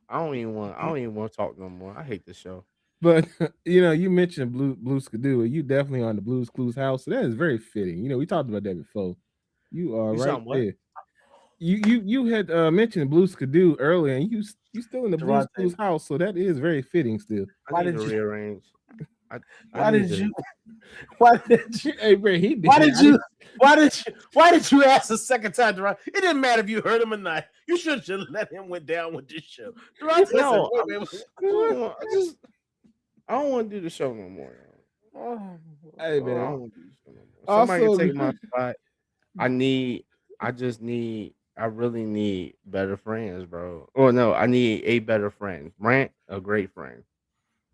I don't even want to talk no more. I hate this show. But you mentioned Blue Skidoo. You definitely on the Blues Clues house. So that is very fitting. We talked about that before. You are right there. You had mentioned Blue Skidoo earlier, and you still in the Blues Clues house. So that is very fitting still. Why did you rearrange? Why did you? Hey, Ray, he did. Why did you ask the second time, Durant? It didn't matter if you heard him or not. You should have just let him went down with this show. Durant, no, I don't want to do the show no more. Hey, man, I don't want to do the show no more. Somebody can take my spot. I really need better friends, bro. Or no, I need a better friend. Brant, a great friend.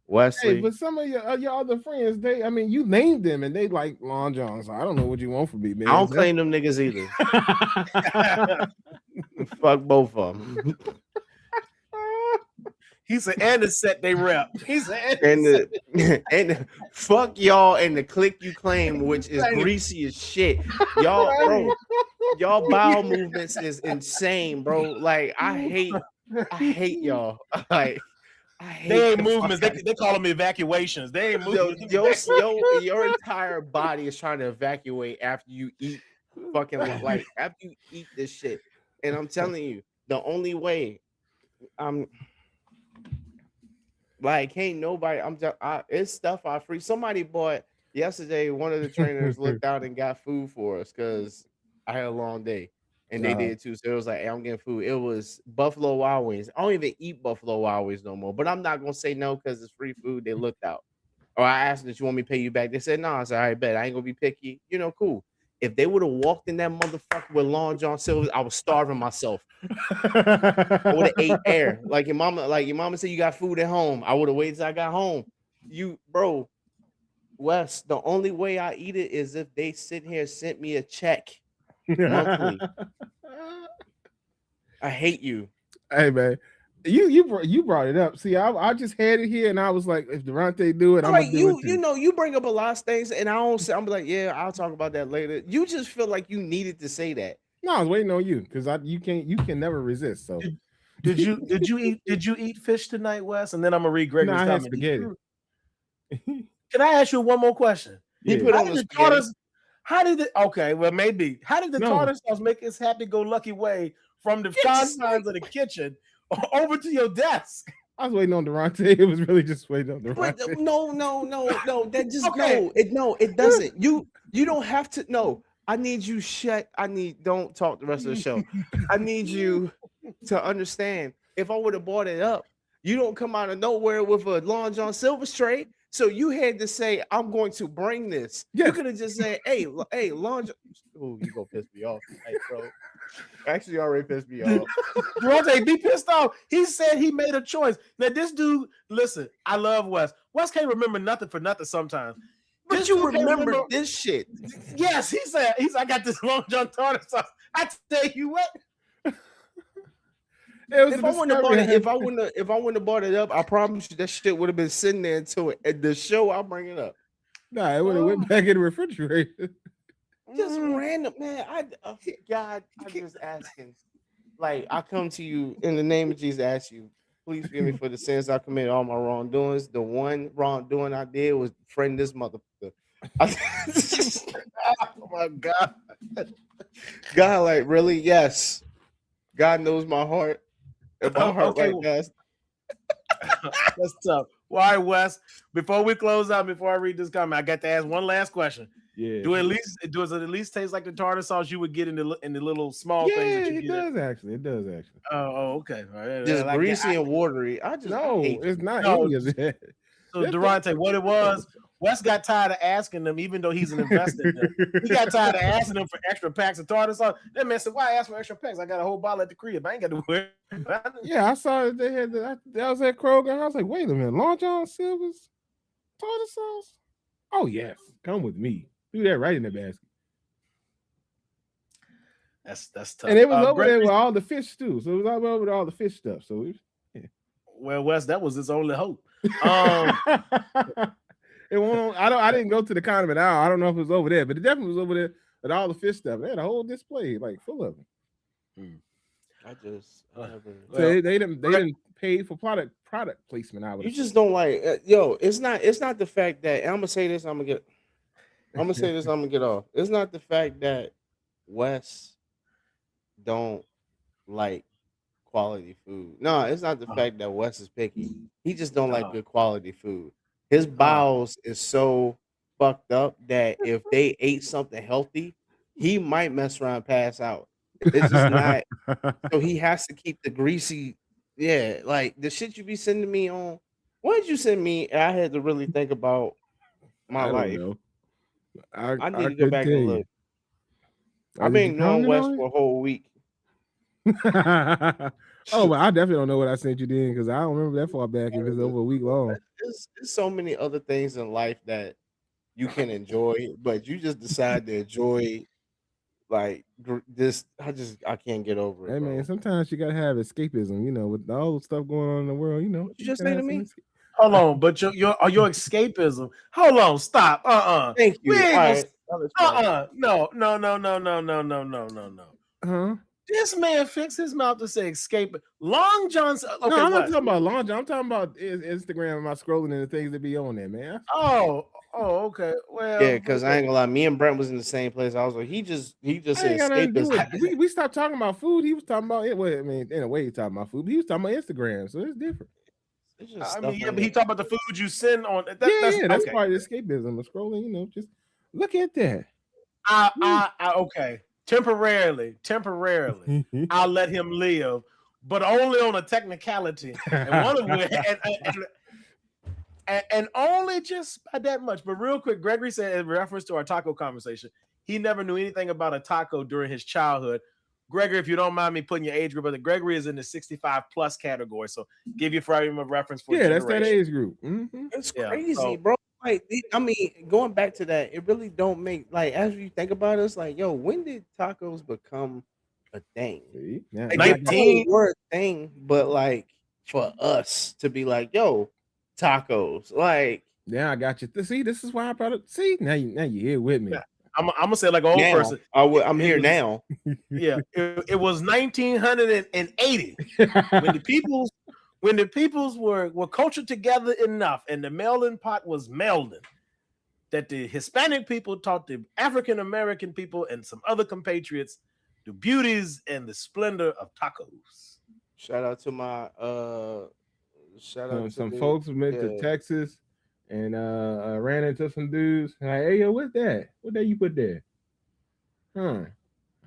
Wesley. Hey, but some of your other friends, you named them and they like Long John. So I don't know what you want from me, man. I don't claim them niggas either. Fuck both of them. He said, and the set they rep. He said, and fuck y'all and the clique you claim, which is greasy as shit. Y'all bowel movements is insane, bro. Like, I hate y'all. Like, they ain't movements. They call them evacuations. They ain't movements. Your entire body is trying to evacuate after you eat after you eat this shit. And I'm telling you, the only way Like, ain't nobody. I'm just. It's stuff I free. Somebody bought yesterday. One of the trainers looked out and got food for us because I had a long day, and they Uh, did too. So it was like, hey, I'm getting food. It was Buffalo Wild Wings. I don't even eat Buffalo Wild Wings no more. But I'm not gonna say no because it's free food. They looked out. Or I asked them, "That you want me to pay you back?" They said, "No." I said, "All right, bet. I ain't gonna be picky. You know, cool." If they would have walked in that motherfucker with Long John Silver's, I was starving myself. I would have ate air. Like your mama said, you got food at home. I would have waited till I got home. Bro, Wes, the only way I eat it is if they sit here and sent me a check monthly. I hate you. Hey man, you brought it up. See, I just had it here, and I was like, if Durante do it, All I'm right, gonna do it you too. know, you bring up a lot of things, and I don't say I'm like, yeah, I'll talk about that later. You just feel like you needed to say that. No, I was waiting on you because you can never resist. So Did you eat fish tonight, Wes? And then I'm gonna read no, Gregory's I had comment. spaghetti. Can I ask you one more question? He Yeah. put How on did the the spaghetti. tartar? How did it? Okay, well maybe. How did the No. tartar sauce make its happy-go-lucky way from the It's just confines of the kitchen over to your desk? I was waiting on Durante. It was really just waiting on But Durante. no. That just Okay. no, it doesn't. You don't have to. No, I need you. Don't talk the rest of the show. I need you to understand. If I would have bought it up, you don't come out of nowhere with a Long John Silver tray. So you had to say, "I'm going to bring this." You Yes. could have just said, "Hey, Long John." Oh, you gonna piss me off tonight, bro? Actually, you already pissed me off. Durante, be pissed off. He said he made a choice. Now, this dude, listen, I love Wes. Wes can't remember nothing for nothing sometimes. But This you dude can't remember this shit. Yes, he said, I got this Long John tartar sauce. I tell you what. It was If a I wouldn't have bought discovery. it, if I wouldn't have bought it up, I promise you that shit would have been sitting there until at the show. I'll bring it up. Nah, it would have went back in the refrigerator. Just random, man. God, I'm just asking. Like, I come to you in the name of Jesus, ask you, please forgive me for the sins I committed, all my wrongdoings. The one wrongdoing I did was friend this motherfucker. Oh my God. God, like, really? Yes. God knows my heart. And my heart Okay, right now. that's tough. Well, all right, Wes. Before we close out, before I read this comment, I got to ask one last question. Yeah. Does it at least taste like the tartar sauce you would get in the little small Yeah, things that you it get? does actually. It does actually. Okay. All right. Just I greasy and watery. I No, hate it's not No, any of that. So Durante, what it was, Wes got tired of asking them, even though he's an investor in them. He got tired of asking them for extra packs of tartar sauce. That man said, "Why ask for extra packs? I got a whole bottle at the crib. I ain't got to worry about it." Yeah, I saw that they had that was at Kroger. I was like, wait a minute, Long John Silver's tartar sauce? Oh yes, come with me. Do that right in the basket. That's tough. And it was over Gregory, there with all the fish too. So it was all over with all the fish stuff. So well, Wes, that was his only hope. It won't. I didn't go to the condiment aisle. I don't know if it was over there, but it definitely was over there with all the fish stuff. They had a whole display like full of them. I just never. So they didn't pay for product placement. I would. You just don't like, yo. It's not the fact that, and I'm gonna say this. I'm gonna say this. I'm gonna get off. It's not the fact that Wes don't like quality food. No, it's not the fact that Wes is picky. He just don't like good quality food. His bowels is so fucked up that if they ate something healthy, he might mess around and pass out. It's just not. So he has to keep the greasy. Yeah, like the shit you be sending me on. What did you send me? I had to really think about my life. Know. I need to go back and look. I've Did you been knowing comment Wes on for a whole week. Oh, well, I definitely don't know what I sent you then because I don't remember that far back if it's over a week long. There's so many other things in life that you can enjoy, but you just decide to enjoy like this. I can't get over it. Hey Bro. man, sometimes you gotta have escapism, with all the stuff going on in the world, What you just say to me? Hold on, but your escapism. Hold on, stop. Thank you. We ain't All gonna. right. No. Huh? This man fixed his mouth to say escape. Long John's. Okay, No, I'm not what? talking about Long John. I'm talking about Instagram and my scrolling and the things that be on there, man. Oh, okay. Well, Yeah, because I ain't gonna lie. Me and Brent was in the same place. I was like, he just I said ain't got nothing to do with escapism. it. We stopped talking about food. He was talking about it. Well, I mean, in a way, he talking about food. But he was talking about Instagram, so it's different. It's just I stuff mean, yeah, on but he there. talked about the food you send on. That's Yeah, that's okay. part of escapism. I'm scrolling, just look at that. Okay. Temporarily, I'll let him live, but only on a technicality, and one of which, and only just by that much. But real quick, Gregory said in reference to our taco conversation, he never knew anything about a taco during his childhood. Gregory, if you don't mind me putting your age group, but Gregory is in the 65 plus category, so give you frame of reference for Yeah, that's that generation. age group. It's Yeah, crazy, so bro. Like, I mean, going back to that, it really don't make like as you think about it, it's like, yo, when did tacos become a thing? See, Like now they I got probably 19. were a thing, but like for us to be like, yo, tacos, like now I got you. See, this is why I brought it. See, now you here with me. I'm gonna say like an old now person. I'm It here was now. it was 1980 when the peoples were cultured together enough, and the melting pot was melding, that the Hispanic people taught the African American people and some other compatriots the beauties and the splendor of tacos. Shout out to my shout out to Some the folks went to yeah. Texas and ran into some dudes. Like, hey, yo, what's that? What that you put there? Huh?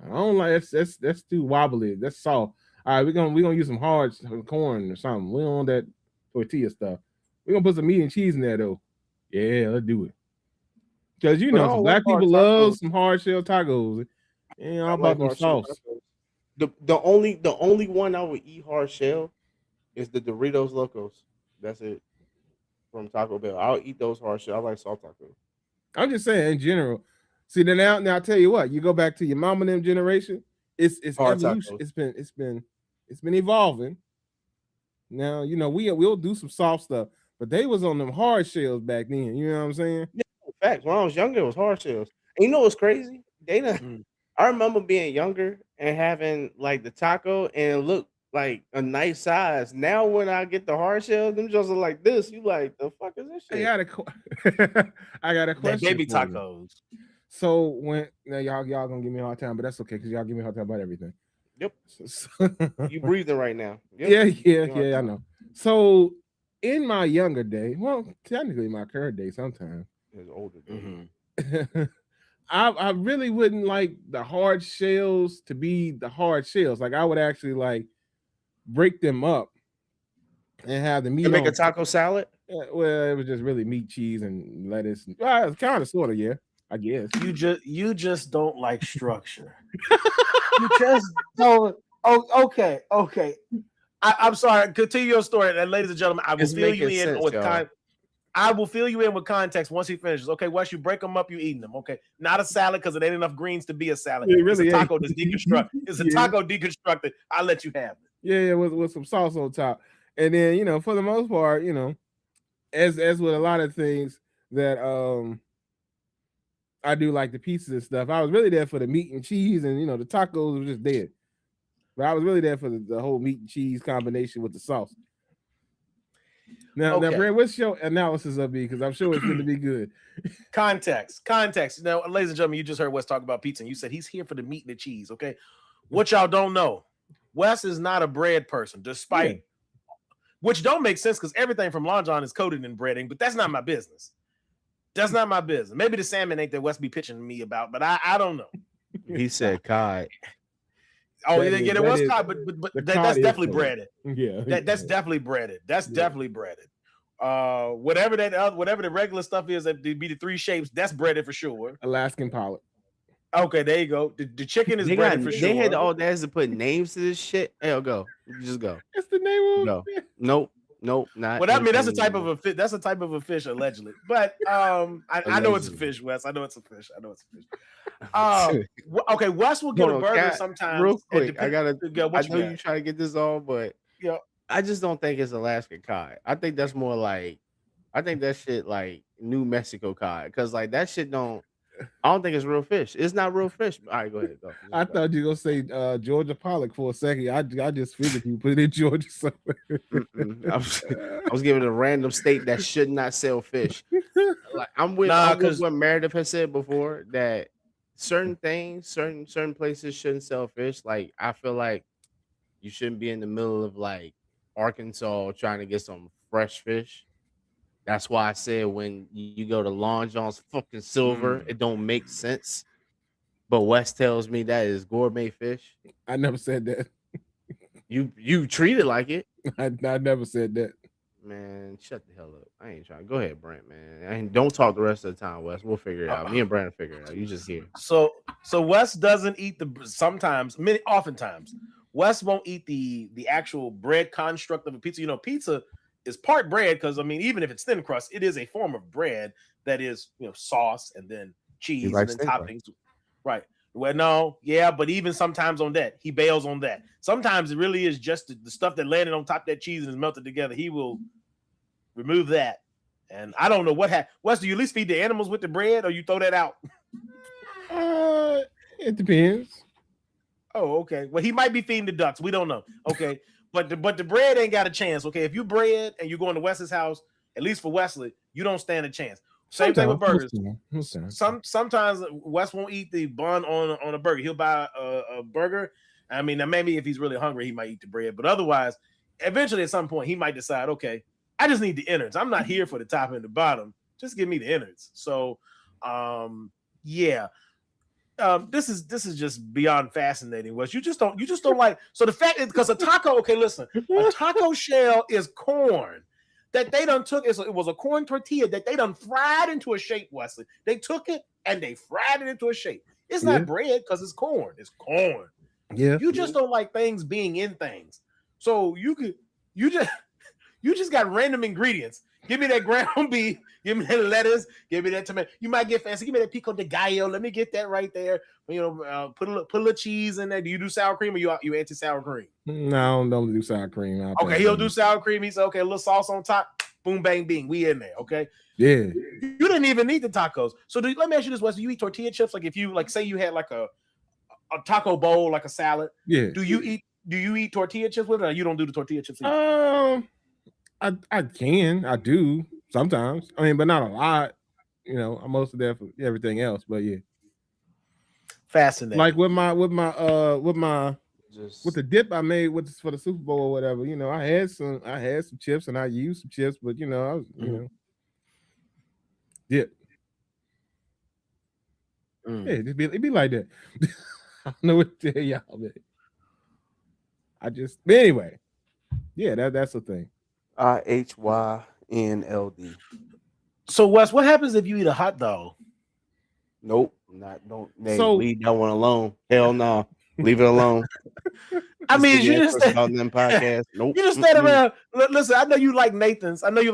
I don't like that's too wobbly. That's soft. All right, we're gonna use some hard corn or something. We don't want that tortilla stuff. We're gonna put some meat and cheese in there though. Yeah, let's do it. Because But I some don't like black hard people tacos. love some hard shell tacos. Ain't all I about like them hard shell sauce. tacos. The only one I would eat hard shell is the Doritos Locos. That's it from Taco Bell. I'll eat those hard shell. I like soft tacos. I'm just saying in general. See, now I tell you what, you go back to your mom and them generation, it's Hard evolution. tacos. It's been evolving. Now, we'll do some soft stuff, but they was on them hard shells back then. You know what I'm saying? Yeah, facts. When I was younger, it was hard shells. And you know what's crazy? Mm. I remember being younger and having like the taco and it looked like a nice size. Now when I get the hard shells, them just are like this. You like the fuck is this I shit? got I got a That question baby for you. tacos. So when now y'all gonna give me a hard time, but that's okay because y'all give me a hard time about everything. Yep. So, You breathing right now. Yep. yeah, I know. So in my younger day, well, technically my current day, sometimes His older days. Mm-hmm. I really wouldn't like the hard shells to be the hard shells. Like I would actually like break them up and have the And meat make a on. taco salad? Well, it was just really meat, cheese, and lettuce. Well, kind of, sort of, yeah, I guess. You just don't like structure. You just don't. Oh, okay. I'm sorry. Continue your story, and ladies and gentlemen, I will It's fill you making in sense, with y'all. I will fill you in with context once he finishes. Okay, once you break them up, you eating them. Okay, not a salad because it ain't enough greens to be a salad. It It's a really ain't. taco that's deconstructed. It's a Yeah. taco deconstructed. I'll let you have it. Yeah, with some sauce on top, and then for the most part, as with a lot of things that I do like the pieces and stuff. I was really there for the meat and cheese, and the tacos were just dead. But I was really there for the whole meat and cheese combination with the sauce. Now, Okay. Brad, what's your analysis of me? Because I'm sure it's going to be good. Context. Now, ladies and gentlemen, you just heard Wes talk about pizza, and you said he's here for the meat and the cheese. Okay, what y'all don't know, Wes is not a bread person, despite which don't make sense because everything from Long John is coated in breading, but that's not my business. That's not my business. Maybe the salmon ain't that Wes be pitching me about, but I don't know. He said cod. Oh, That yeah, is- it was that is- cod, but the that's cod is definitely coated. breaded. Yeah, That's definitely breaded. That's Yeah. definitely breaded. Whatever the regular stuff is that be the three shapes, that's breaded for sure. Alaskan pollock. Okay, there you go. The chicken is They breaded for sure. They had the audacity to put names to this shit. Hell, go. Just go. That's the name of Go. it. Nope. Not. Well, I mean that's a anything type of anymore. a fish. That's a type of a fish, allegedly. But I know it's a Allegedly. fish, Wes. I know it's a fish. Okay, Wes will get Hold a on, burger Kat, sometimes. real It quick. depends- I what know you got? you trying to get this on, but Yeah. I just don't think it's Alaska cod. I think that's more like I think that shit like New Mexico cod. Cause like that shit I don't think it's real fish. It's not real fish. All right, go ahead. Go. Just I go. thought you were gonna say Georgia pollock for a second. I just figured you put it in Georgia somewhere. I was giving a random state that should not sell fish. Like I'm with what Meredith has said before that certain things, certain places shouldn't sell fish. Like I feel like you shouldn't be in the middle of like Arkansas trying to get some fresh fish. That's why I said when you go to Long John's fucking silver, it don't make sense. But Wes tells me that is gourmet fish. I never said that. You treat it like it. I never said that. Man, shut the hell up. I ain't trying. Go ahead, Brent, man. And don't talk the rest of the time, Wes. We'll figure it out. Me and Brent will figure it out. You just here. So Wes doesn't eat oftentimes Wes won't eat the actual bread construct of a pizza. You know, pizza is part bread because I mean, even if it's thin crust, it is a form of bread that is, you know, sauce and then cheese and then toppings. Right. Well, no, yeah, but even sometimes on that, he bails on that. Sometimes it really is just the stuff that landed on top of that cheese and is melted together. He will remove that. And I don't know what happened. Wes, do you at least feed the animals with the bread or you throw that out? It depends. Oh, okay. Well, he might be feeding the ducks. We don't know. Okay. But the bread ain't got a chance. Okay. If you bread and you go into Wes's house, at least for Wesley, you don't stand a chance. Same thing with burgers. Sometimes Wes won't eat the bun on a burger. He'll buy a burger. I mean, maybe if he's really hungry, he might eat the bread. But otherwise, eventually at some point, he might decide, okay, I just need the innards. I'm not here for the top and the bottom. Just give me the innards. So, yeah. This is just beyond fascinating. Wes, you just don't like. So the fact is because a taco. Okay, listen, a taco shell is corn that they done took. It was a corn tortilla that they done fried into a shape. Wesley, they took it and they fried it into a shape. It's not bread because it's corn. It's corn. Yeah, you just don't like things being in things. So you just got random ingredients. Give me that ground beef. Give me that lettuce. Give me that tomato. You might get fancy. Give me that pico de gallo. Let me get that right there. You know, put a little cheese in there. Do you do sour cream or you anti sour cream? No, I don't do sour cream. Okay, he'll do sour cream. He said, okay, a little sauce on top. Boom, bang, bing. We in there. Okay. Yeah. You didn't even need the tacos. So let me ask you this, Wes. Do you eat tortilla chips? Like if you say you had like a taco bowl, like a salad. Yeah. Do you eat tortilla chips with it, or you don't do the tortilla chips? I do sometimes. I mean, but not a lot. You know, I'm mostly there for everything else. But yeah, fascinating. Like with the dip I made for the Super Bowl or whatever. You know, I had some chips and I used some chips, but you know, I was dip. Yeah, it'd be like that. I don't know what to tell y'all, man. But anyway, yeah, that's the thing. IHYNLD. So Wes, what happens if you eat a hot dog? Nope, leave that one alone. Hell no, leave it alone. I mean, you just about them podcast. Nope. You just stand around. Listen, I know you like Nathan's. You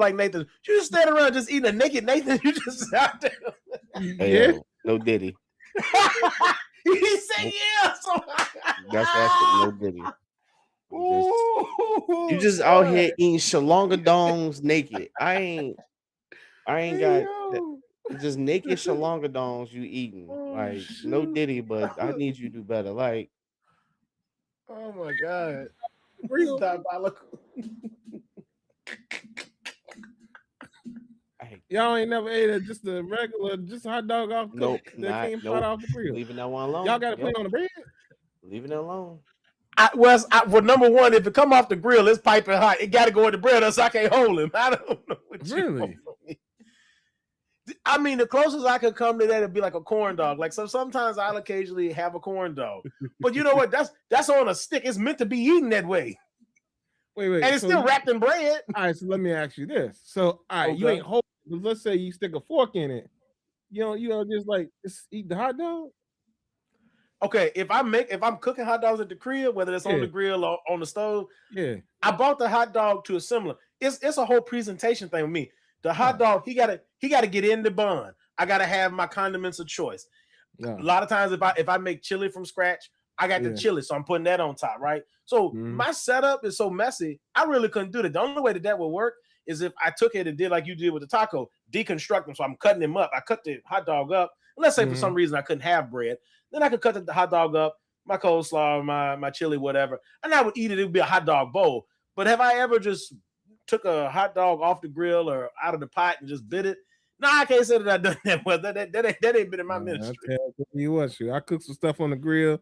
just stand around just eating a naked Nathan. You just out there. Yeah, no Diddy. He said yeah. So that's no Diddy. You just out here eating shalongadongs naked. I ain't got just naked shalongadongs you eating. Like no Diddy, but I need you to do better. Like, oh my god, real diabolical. Y'all ain't never ate just a regular hot dog off the off the grill. Leaving that one alone. Y'all got to put it on the bread. Leaving it alone. For number one, if it come off the grill, it's piping hot. It got to go in the bread, else I can't hold him. I don't know what really. I mean, the closest I could come to that would be like a corn dog. Like sometimes I'll occasionally have a corn dog, but you know what? That's on a stick. It's meant to be eaten that way. Wait, and it's still wrapped in bread. All right, so let me ask you this. So, all right, you ain't holding. Let's say you stick a fork in it. You don't just eat the hot dog. Okay, if I'm cooking hot dogs at the crib, whether it's on the grill or on the stove, I bought the hot dog to assemble it. It's a whole presentation thing with me. The hot dog, he gotta get in the bun. I gotta have my condiments of choice. A lot of times, if I make chili from scratch, I got the chili, so I'm putting that on top, right? So my setup is so messy, I really couldn't do that. The only way that would work is if I took it and did like you did with the taco, deconstruct them. So I'm cutting them up. I cut the hot dog up. Let's say for some reason I couldn't have bread, then I could cut the hot dog up, my coleslaw, my chili, whatever, and I would eat it. It would be a hot dog bowl. But have I ever just took a hot dog off the grill or out of the pot and just bit it? No, I can't say that I've done that. Well, that ain't been in my ministry. I tell you what, I cooked some stuff on the grill,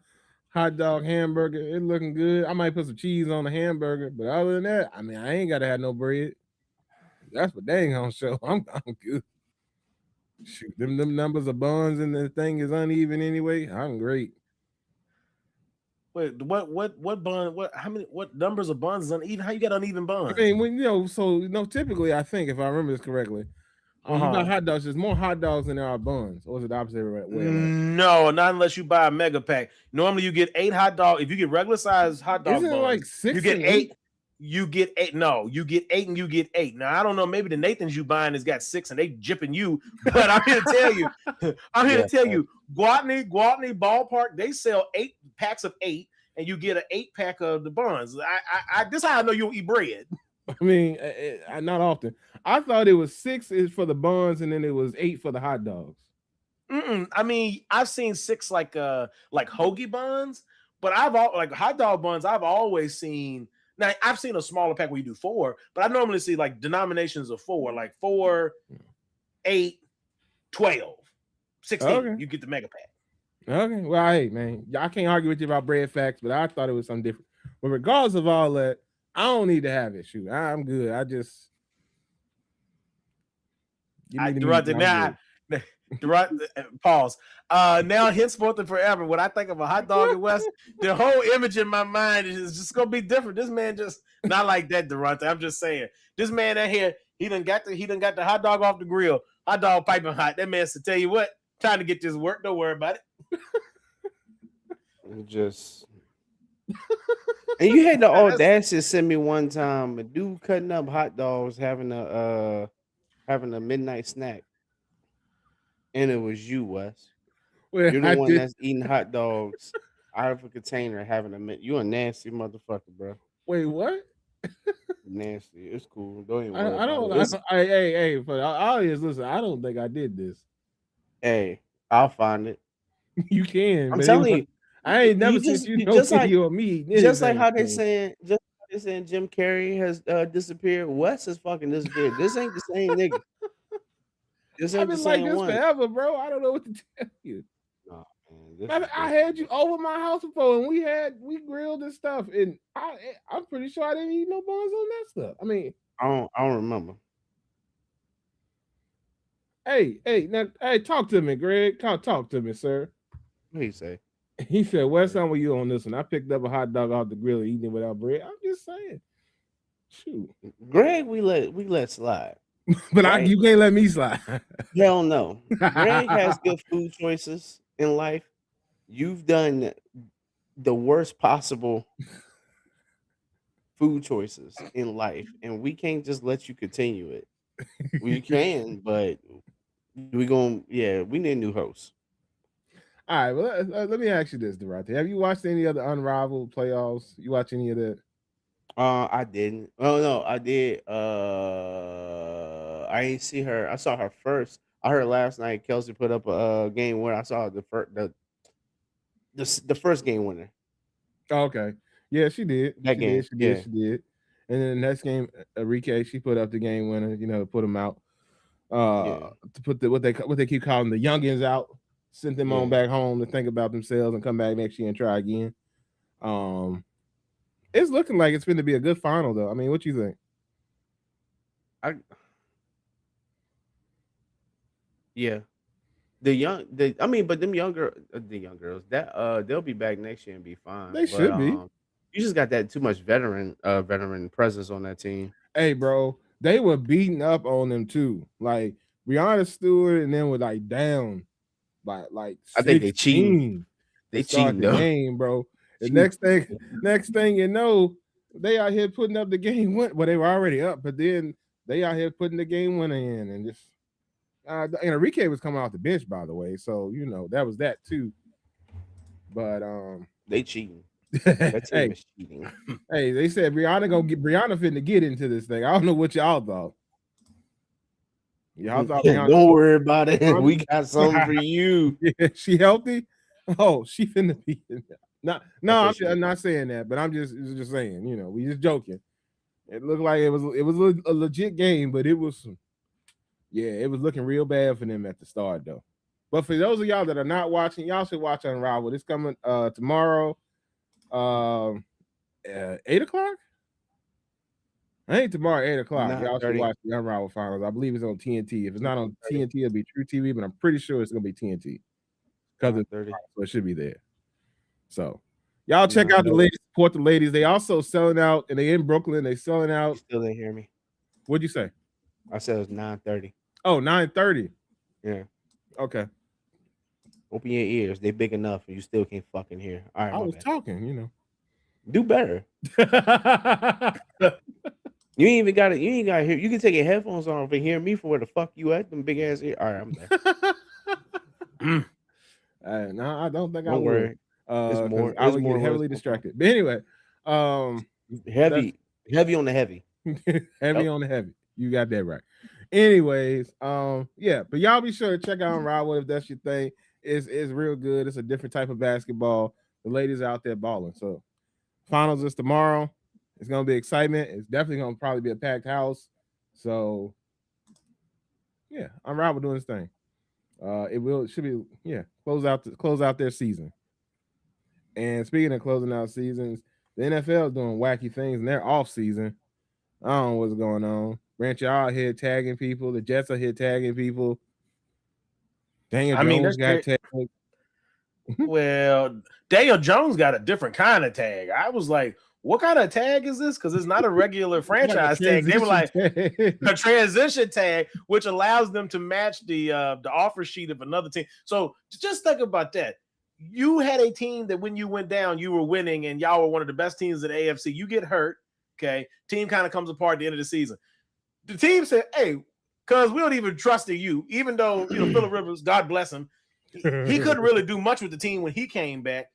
hot dog, hamburger. It looking good. I might put some cheese on the hamburger, but other than that, I mean, I ain't gotta have no bread. That's what they ain't gonna show. I'm good. Shoot, them numbers of buns and the thing is uneven anyway. I'm great. Wait, what bun? What? How many? What numbers of buns is uneven? How you got uneven I buns? mean, when so typically I think if I remember this correctly, when you buy hot dogs, there's more hot dogs than there are buns. Or is it the opposite way around? No, not unless you buy a mega pack. Normally, you get 8 hot dog. If you get regular size hot dog Isn't it like buns, 6 you get and 8. 8? You get 8. No, you get 8 and you get 8. Now I don't know. Maybe the Nathan's you buying has got 6 and they jipping you. But I'm here to tell you. Guatney Ballpark. They sell 8 packs of 8, and you get an 8-pack of the buns. I this is how I know you'll eat bread. I mean, not often. I thought it was 6 is for the buns, and then it was 8 for the hot dogs. I mean, I've seen 6 like hoagie buns, but like hot dog buns. I've always seen. Now I've seen a smaller pack where you do 4, but I normally see like denominations of 4, like 4, 8, 12, 16. Okay. You get the mega pack. Okay. Well, hey, man, I can't argue with you about bread facts, but I thought it was something different. But regardless of all that, I don't need to have it. Shoot, I'm good. I just pause. Now henceforth and forever, when I think of a hot dog in West, the whole image in my mind is just gonna be different. This man just not like that, Durante. I'm just saying, this man out here, he done got the hot dog off the grill, hot dog piping hot. That man said, "Tell you what, trying to get this work. Don't worry about it." Just and you had the audacity to send me one time a dude cutting up hot dogs, having a midnight snack, and it was you, Wes. Well, You're the one that's eating hot dogs out of a container, having a minute. You a nasty motherfucker, bro. Wait, what? Nasty. It's cool. Don't even worry I about don't. it. Hey, for the audience, listen. I don't think I did this. Hey, I'll find it. You can. I'm telling you. I ain't never seen you know video of me. Just like how they saying, Jim Carrey has disappeared. Wes has fucking disappeared. This ain't the same nigga. This ain't I've been the like same this one. forever, bro. I don't know what to tell you. Oh, man, I had you over my house before, and we grilled and stuff, and I'm pretty sure I didn't eat no buns on that stuff. I mean, I don't remember. Hey, talk to me, Greg. Talk to me, sir. What he say? He said, "Wes, how were you on this one?" I picked up a hot dog off the grill and eating it without bread. I'm just saying, shoot, Greg, we let slide, but right? You can't let me slide. Hell no. Greg has good food choices in life. You've done the worst possible food choices in life, and we can't just let you continue it. We can, but we need a new host. All right, well, let me ask you this, Durante. Have you watched any other Unrivaled playoffs? You watch any of that? I didn't. Oh no, I did. I didn't see her. I saw her first. I heard last night Kelsey put up a game winner. I saw the first game winner. Oh, okay. Yeah, she did. She did. And then the next game, Enrique, she put up the game winner. You know, put them out. To put what they keep calling the youngins out. Sent them on back home to think about themselves and come back next year and try again. It's looking like it's going to be a good final, though. I mean, what you think? But them young girls that they'll be back next year and be fine. They should be. You just got that too much veteran presence on that team. Hey, bro, they were beating up on them too. Like Breonna Stewart and then were like down. Like 16. I think they cheating. They cheating the game, bro. The next thing you know, they out here putting up the game win. Well, they were already up, but then they out here putting the game winner in, and just and Enrique was coming off the bench, by the way. So you know that was that too. But they cheating. That team is cheating. Hey, they said Breonna finna get into this thing. I don't know what y'all thought. Y'all thought don't worry about it. We got something for you. Yeah, she healthy? Oh, she finna be in there. I'm not saying that, but I'm just saying, you know, we just joking. It looked like it was a legit game, but it was looking real bad for them at the start though. But for those of y'all that are not watching, y'all should watch Unrivaled. It's coming tomorrow, 8:00. I think tomorrow 8:00. Y'all should 9:30. watch the Unrivaled Finals. I believe it's on TNT. If it's not on 9:30. TNT, it'll be True TV, but I'm pretty sure it's gonna be TNT because it's 9:30. so it should be there. So y'all check out the 9:30. ladies, support the ladies. They also selling out, and they in Brooklyn. They selling You out. still didn't hear me. What'd you say? I said it was 9:30. Oh, 9:30. Yeah. Okay. Open your ears. They big enough, and you still can't fucking hear. All right, I my was bad. talking, you know. Do better. You ain't even got it. You ain't got to hear. You can take your headphones on and hear me from where the fuck you at. Them big ass ears. All right, I'm done. No, I don't think I Don't would. worry. It's more. I It's would more get where heavily it's come from. distracted. But anyway, Heavy on the heavy. heavy Yep. on the heavy. You got that right. Anyways, yeah, but y'all be sure to check out Unrivaled if that's your thing. It's real good. It's a different type of basketball. The ladies are out there balling. So finals is tomorrow. It's gonna be excitement. It's definitely gonna probably be a packed house. So yeah, Unrivaled doing his thing. It should be close out their season. And speaking of closing out seasons, the NFL is doing wacky things in their off season. I don't know what's going on. Branch, y'all out here tagging people. The Jets are here tagging people. Daniel Jones got tagged. Well, Daniel Jones got a different kind of tag. I was like, what kind of tag is this? Because it's not a regular franchise tag. They were like a transition tag, which allows them to match the offer sheet of another team. So just think about that. You had a team that when you went down, you were winning, and y'all were one of the best teams in the AFC. You get hurt, okay? Team kind of comes apart at the end of the season. The team said, "Hey, because we don't even trust in you," even though Phillip Rivers, God bless him, he couldn't really do much with the team when he came back.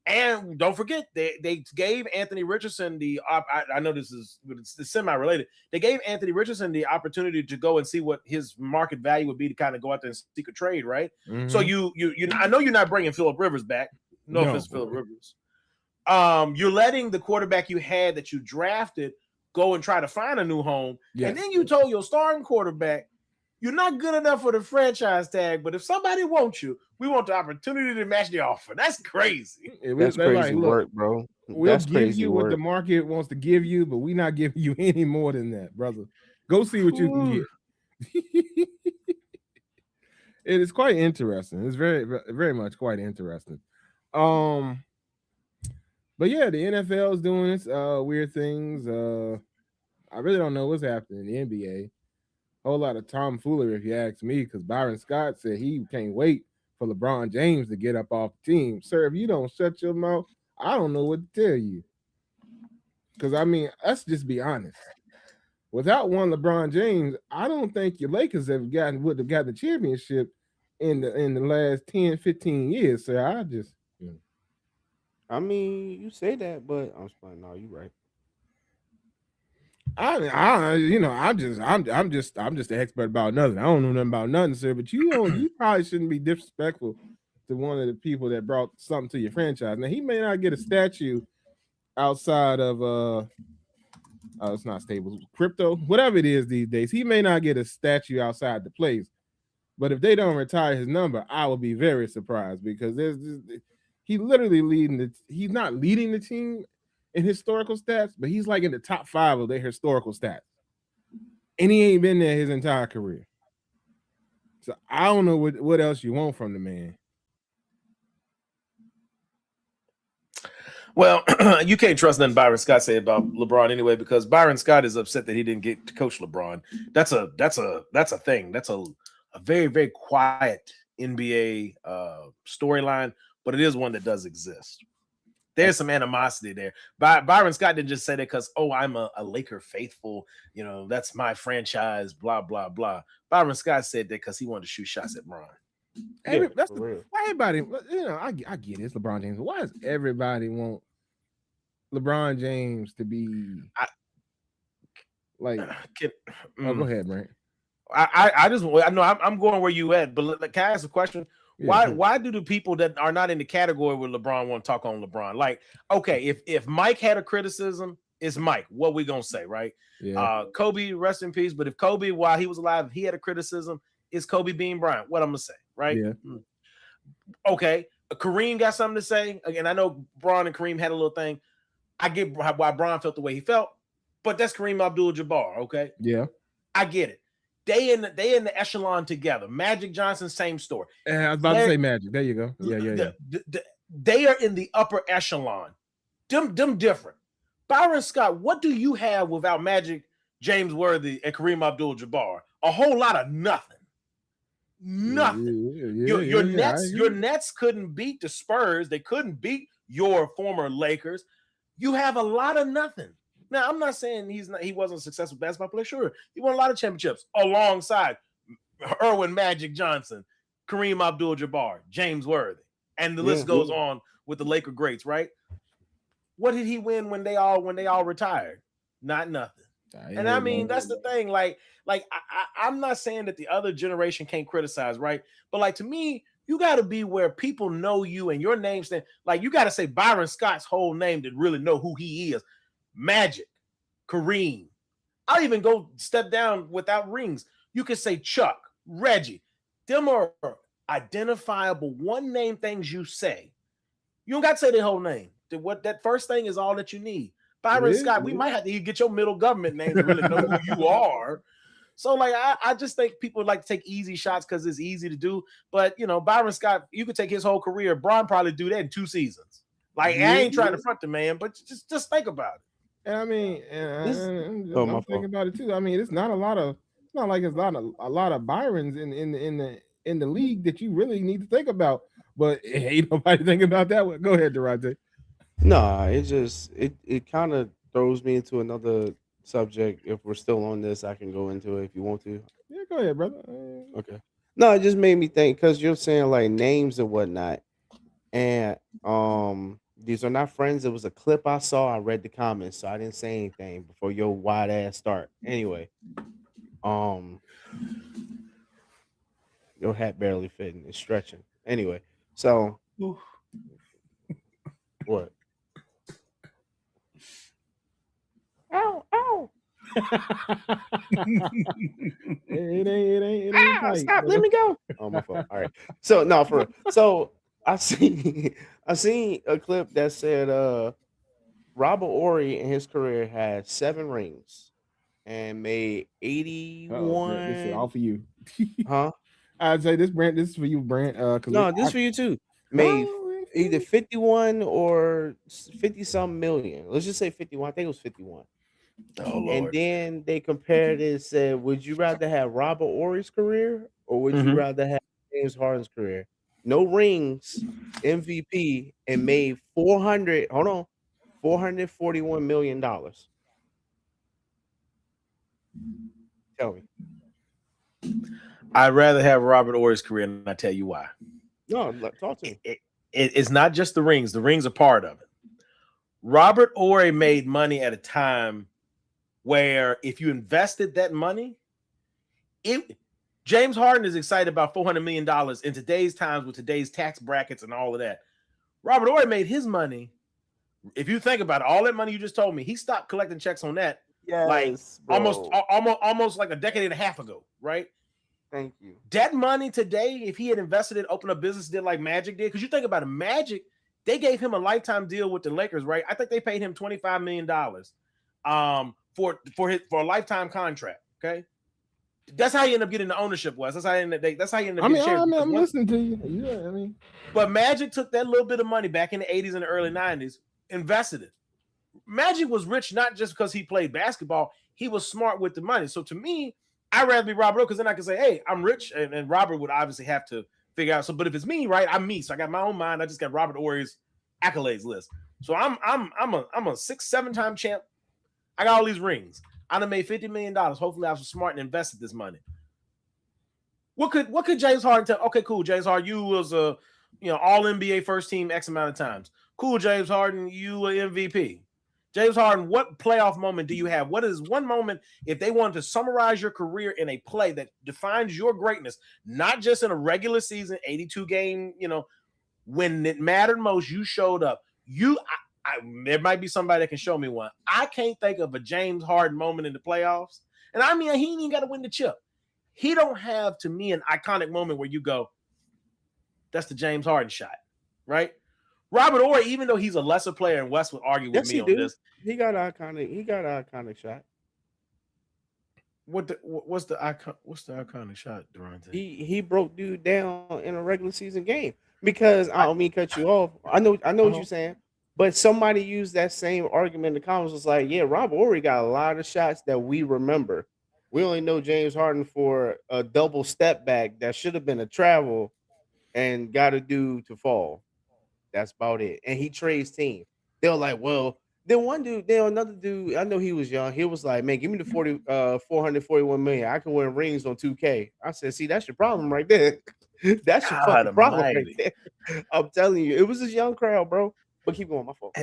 And don't forget, they gave Anthony Richardson I know this is semi-related. They gave Anthony Richardson the opportunity to go and see what his market value would be to kind of go out there and seek a trade, right? Mm-hmm. So you I know you're not bringing Phillip Rivers back. No offense, Phillip Rivers. You're letting the quarterback you had that you drafted go and try to find a new home. Yes. And then you told your starting quarterback, you're not good enough for the franchise tag, but if somebody wants you, we want the opportunity to match the offer. That's crazy. That's crazy work, bro. We'll give you what the market wants to give you, but we're not giving you any more than that, brother. Go see what you can get. It is quite interesting. It's very, very much quite interesting. But yeah, the NFL is doing its weird things. I really don't know what's happening in the NBA. Whole lot of tomfoolery, if you ask me, because Byron Scott said he can't wait for LeBron James to get up off the team. Sir, if you don't shut your mouth, I don't know what to tell you. Because, I mean, let's just be honest. Without one LeBron James, I don't think your Lakers would have gotten the championship in the last 10, 15 years. So I just... I mean, you say that, but I'm just like, no, you're right. I'm just the expert about nothing. I don't know nothing about nothing, sir. But you probably shouldn't be disrespectful to one of the people that brought something to your franchise. Now he may not get a statue outside of it's not stable, crypto, whatever it is these days. He may not get a statue outside the place, but if they don't retire his number, I will be very surprised because he literally he's not leading the team in historical stats, but he's like in the top 5 of their historical stats. And he ain't been there his entire career. So I don't know what else you want from the man. Well, you can't trust nothing Byron Scott said about LeBron anyway, because Byron Scott is upset that he didn't get to coach LeBron. That's a thing. That's a very, very quiet NBA storyline, but it is one that does exist. There's some animosity there. Byron Scott didn't just say that because, I'm a Laker faithful, that's my franchise, blah, blah, blah. Byron Scott said that because he wanted to shoot shots at Bron. Why everybody, I get it, it's LeBron James. Why does everybody want LeBron James to be go ahead, Brent. I know I'm going where you at, but can I ask a question? Yeah. Why do the people that are not in the category with LeBron want to talk on LeBron? Like, okay, if Mike had a criticism, it's Mike. What we gonna say, right? Yeah. Kobe, rest in peace. But if Kobe, while he was alive, he had a criticism, it's Kobe Bean Bryant. What I'm gonna say, right? Yeah. Okay, Kareem got something to say. Again, I know Bron and Kareem had a little thing. I get why Bron felt the way he felt. but that's Kareem Abdul-Jabbar. Okay, Yeah. I get it. They in the echelon together. Magic Johnson, same story. I was about to say Magic. There you go. Yeah. They are in the upper echelon. Them different. Byron Scott, what do you have without Magic, James Worthy, and Kareem Abdul-Jabbar? A whole lot of nothing. Nothing. Your Nets couldn't beat the Spurs. They couldn't beat your former Lakers. You have a lot of nothing. Now, I'm not saying he wasn't a successful basketball player. Sure, he won a lot of championships alongside Erwin Magic Johnson, Kareem Abdul-Jabbar, James Worthy, and the list goes on with the Laker greats, right? What did he win when they all retired? Not nothing. And I mean, that's the thing. I'm not saying that the other generation can't criticize, right? But like, to me, you got to be where people know you and your name stand. Like, you got to say Byron Scott's whole name to really know who he is. Magic, Kareem. I'll even go step down without rings. You could say Chuck, Reggie. Them are identifiable one-name things you say. You don't got to say their whole name. What that first thing is all that you need. Byron Scott, we might have to get your middle government name to really know who you are. So, like, I just think people like to take easy shots because it's easy to do. But, you know, Byron Scott, you could take his whole career. Braun probably do that in 2 seasons. Like, I ain't trying to front the man, but just think about it. And I mean, I'm thinking about it too. I mean, it's not a lot of Byrons in the league that you really need to think about. But ain't nobody thinking about that one. Go ahead, Durante. No, it kind of throws me into another subject. If we're still on this, I can go into it if you want to. Yeah, go ahead, brother. Okay. No, it just made me think because you're saying like names and whatnot, and these are not friends. It was a clip I saw. I read the comments, so I didn't say anything before your wide ass start. Anyway, your hat barely fitting. It's stretching. Anyway, so what? Ow. It ain't tight, Stop, brother. let me go. Oh, my fault. All right. So no, for real. So I seen a clip that said Robert Ory in his career had 7 rings and made This is all 81. for you. Huh? I'd say this is for you, Brent. No, this for you too. Made either 51 or 50 some million. Let's just say 51. I think it was 51. Oh, Lord. And then they compared it and said, would you rather have Robert Ory's career or would you rather have James Harden's career? No rings, MVP, and made $441 million. Tell me. I'd rather have Robert Ory's career, and I tell you why. No, talk to me. It's not just the rings. The rings are part of it. Robert Ory made money at a time where if you invested that money, James Harden is excited about $400 million in today's times with today's tax brackets and all of that. Robert Ory made his money. If you think about it, all that money you just told me, he stopped collecting checks on that almost like a decade and a half ago, right? Thank you. That money today, if he had invested it, opened a business, did like Magic did, because you think about it, Magic, they gave him a lifetime deal with the Lakers, right? I think they paid him $25 million for a lifetime contract. Okay, that's how you end up getting the ownership. That's how you end up getting shares. I'm listening to you. Yeah, I mean, but Magic took that little bit of money back in the 80s and the early 90s, invested it. Magic was rich not just because he played basketball; he was smart with the money. So to me, I'd rather be Robert because then I can say, "Hey, I'm rich," and Robert would obviously have to figure out. So, but if it's me, right, I'm me. So I got my own mind. I just got Robert Ory's accolades list. So I'm a 6-7 time champ. I got all these rings. I done made $50 million. Hopefully, I was smart and invested this money. What could James Harden tell? Okay, cool, James Harden, you was a all NBA first team X amount of times. Cool, James Harden, you an MVP. James Harden, what playoff moment do you have? What is one moment if they wanted to summarize your career in a play that defines your greatness, not just in a regular season, 82 game, when it mattered most, you showed up. There might be somebody that can show me one. I can't think of a James Harden moment in the playoffs. And I mean, he ain't even got to win the chip. He don't have, to me, an iconic moment where you go, that's the James Harden shot, right? Robert Ory, even though he's a lesser player, and Wes would argue with Yes, me he on do. this. He got an iconic shot. What's the iconic shot, Durante? He broke dude down in a regular season game. Because I don't mean to cut you off. I know what you're saying. But somebody used that same argument in the comments. Was like, yeah, Robert Ory got a lot of shots that we remember. We only know James Harden for a double step back that should have been a travel and got a dude to fall. That's about it. And he trades team. They're like, well, another dude, I know he was young. He was like, man, give me the 441 million. I can win rings on 2K. I said, see, that's your problem right there. That's your fucking problem right there. I'm telling you, it was this young crowd, bro. But keep going, my fault.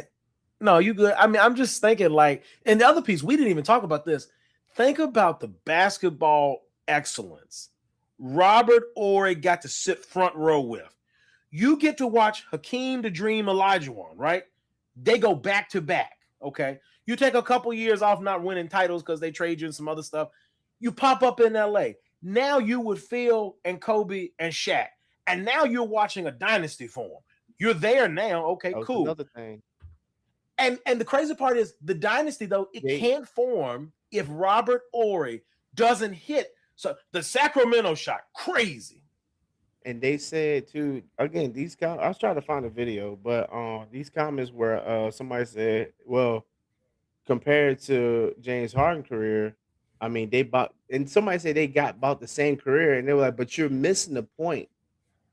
No, you good. I mean, I'm just thinking like, and the other piece, we didn't even talk about this. Think about the basketball excellence Robert Ory got to sit front row with. You get to watch Hakeem the Dream Olajuwon, right? They go back to back, okay? You take a couple years off not winning titles because they trade you and some other stuff. You pop up in LA. Now you with Phil and Kobe and Shaq. And now you're watching a dynasty form. You're there now. Okay, cool. Another thing. And the crazy part is the dynasty, though, it can't form if Robert Ory doesn't hit. So the Sacramento shot, crazy. And they said too, again, these comments, I was trying to find a video, but these comments where somebody said, well, compared to James Harden's career, I mean, and somebody said they got about the same career, and they were like, but you're missing the point.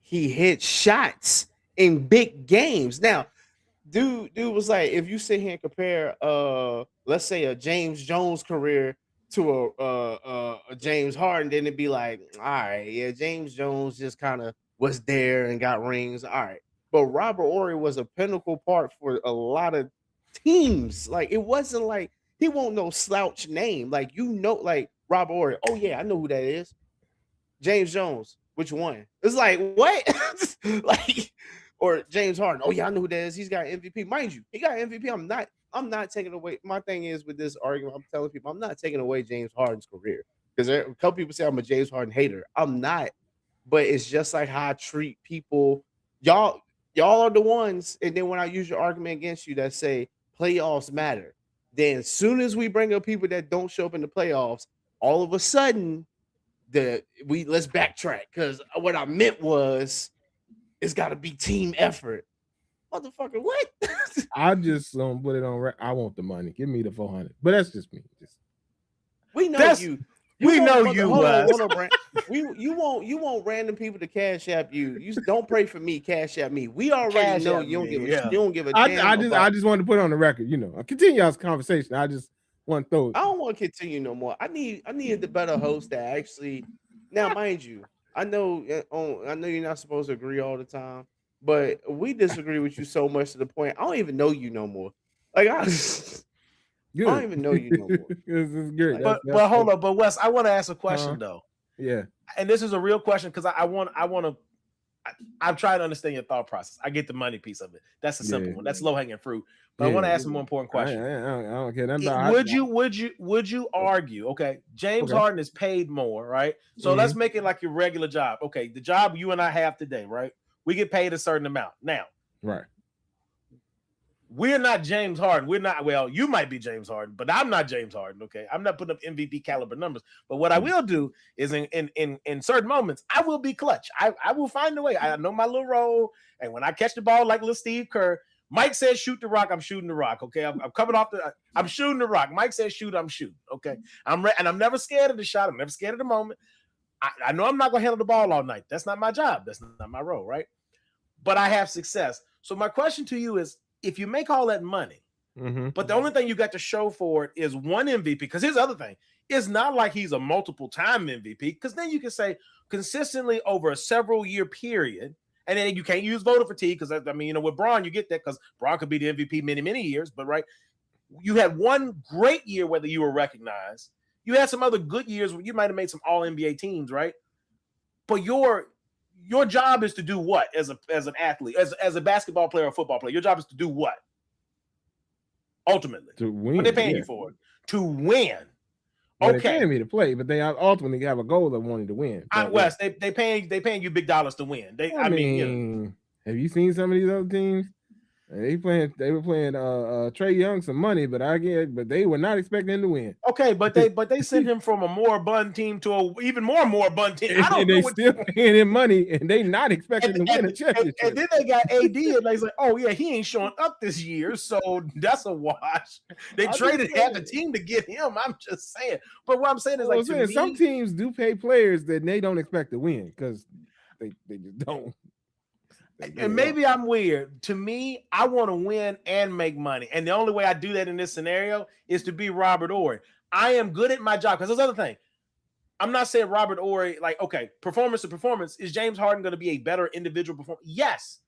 He hit shots in big games. Now, dude was like, if you sit here and compare let's say a James Jones career to a James Harden, then it'd be like, all right, yeah, James Jones just kind of was there and got rings. All right. But Robert Ory was a pinnacle part for a lot of teams. Like, it wasn't like he won't no slouch name. Like, like Robert Ory. Oh yeah, I know who that is. James Jones. Which one? It's like, what? Like, or James Harden. Oh yeah, I know who that is. He's got MVP. Mind you, he got MVP. I'm not taking away. My thing is with this argument, I'm telling people I'm not taking away James Harden's career. Because a couple people say I'm a James Harden hater. I'm not. But it's just like how I treat people. Y'all are the ones, and then when I use your argument against you that say playoffs matter, then as soon as we bring up people that don't show up in the playoffs, all of a sudden let's backtrack. Because what I meant was it's got to be team effort. Motherfucker, what? I just put it on. I want the money. Give me the 400. But that's just me. We know you. We know you. Hold on, Brent. You want random people to cash app you. You don't pray for me. Cash app me. We already know you don't give a damn. I just wanted to put it on the record. You know, continue our conversation. I just want to throw it. I don't want to continue no more. I need the better host that actually. Now, mind you, I know you're not supposed to agree all the time, but we disagree with you so much to the point I don't even know you no more. Like I don't even know you no more. This is good. But hold on, but Wes, I want to ask a question though. Yeah. And this is a real question because I'm trying to understand your thought process. I get the money piece of it. That's a simple one. That's low hanging fruit. But I want to ask a more important question. I don't care. Would you argue? Okay, James Harden is paid more, right? So let's make it like your regular job. Okay, the job you and I have today, right? We get paid a certain amount. Now, right. We're not James Harden. We're not. Well, you might be James Harden, but I'm not James Harden. Okay, I'm not putting up MVP caliber numbers. But what I will do is, in certain moments, I will be clutch. I will find a way. I know my little role, and when I catch the ball like little Steve Kerr, Mike says shoot the rock. I'm shooting the rock. Okay, I'm coming off I'm shooting the rock. Mike says shoot. I'm shooting. Okay, and I'm never scared of the shot. I'm never scared of the moment. I know I'm not gonna handle the ball all night. That's not my job. That's not my role, right? But I have success. So my question to you is, if you make all that money, but the only thing you got to show for it is one MVP, because here's the other thing. It's not like he's a multiple-time MVP, because then you can say consistently over a several-year period, and then you can't use voter fatigue, because, I mean, with Braun, you get that, because Braun could be the MVP many, many years, but, right, you had one great year whether you were recognized. You had some other good years where you might have made some all-NBA teams, right? But your job is to do what as an athlete, as a basketball player or football player? Your job is to do what? Ultimately, to win. What they're paying you for? To win. Well, they're paying me to play, but they ultimately have a goal of wanting to win. Wes, they paying you big dollars to win. I mean, have you seen some of these other teams? And they were playing Trey Young some money, but they were not expecting him to win. Okay, but they sent him from a moribund team to a even more moribund team. I don't and know they what still paying him money, and they not expecting to win a championship. and then they got AD, and they like, oh yeah, he ain't showing up this year, so that's a wash. They traded half the team to get him. I'm just saying. But what I'm saying is like some teams do pay players that they don't expect to win because they just don't. And maybe I'm weird. To me, I want to win and make money. And the only way I do that in this scenario is to be Robert Horry. I am good at my job because there's other thing. I'm not saying Robert Horry, like, okay, performance to performance. Is James Harden going to be a better individual performer? Yes.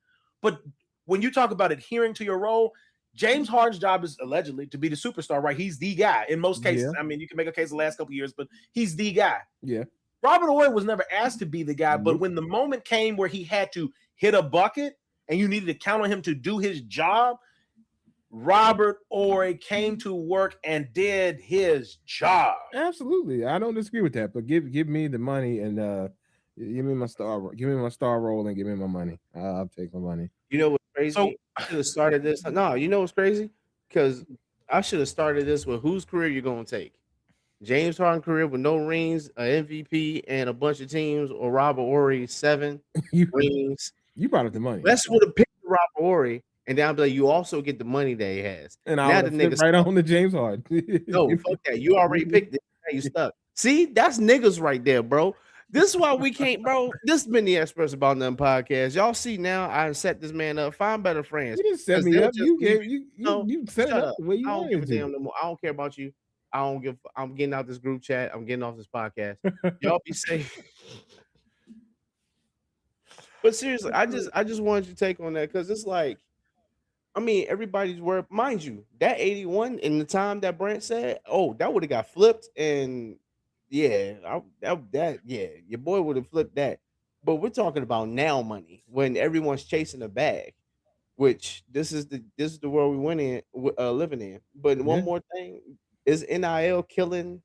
But when you talk about adhering to your role, James Harden's job is allegedly to be the superstar, right? He's the guy in most cases. Yeah. I mean, you can make a case the last couple of years, but he's the guy. Yeah. Robert Horry was never asked to be the guy, but when the moment came where he had to hit a bucket and you needed to count on him to do his job, Robert Horry came to work and did his job. Absolutely. I don't disagree with that, but give me the money and give me my star role and give me my money. I'll take my money. You know what's crazy? So, I should have started this. No, you know what's crazy? Because I should have started this with whose career you're going to take. James Harden career with no rings, an MVP, and a bunch of teams, or Robert Horry 7 rings. You brought up the money. That's would have picked Robert Horry, and then I'll be like, you also get the money that he has. And I'll flip right on to James Harden. No, fuck that. You already picked it. You stuck. See, that's niggas right there, bro. This is why we can't, bro. This has been the Experts About Nothing podcast. Y'all see now, I set this man up. Find better friends. You didn't set me up. You set it up the way you I don't give a wanted damn no more. I don't care about you. I'm getting out this group chat. I'm getting off this podcast. Y'all be safe. But seriously, I just wanted your take on that because it's like, I mean, everybody's word, mind you, that 81 in the time that Brent said, oh, that would have got flipped, and yeah, your boy would have flipped that. But we're talking about now money when everyone's chasing a bag, which this is the world we went in, living in. But one more thing. Is NIL killing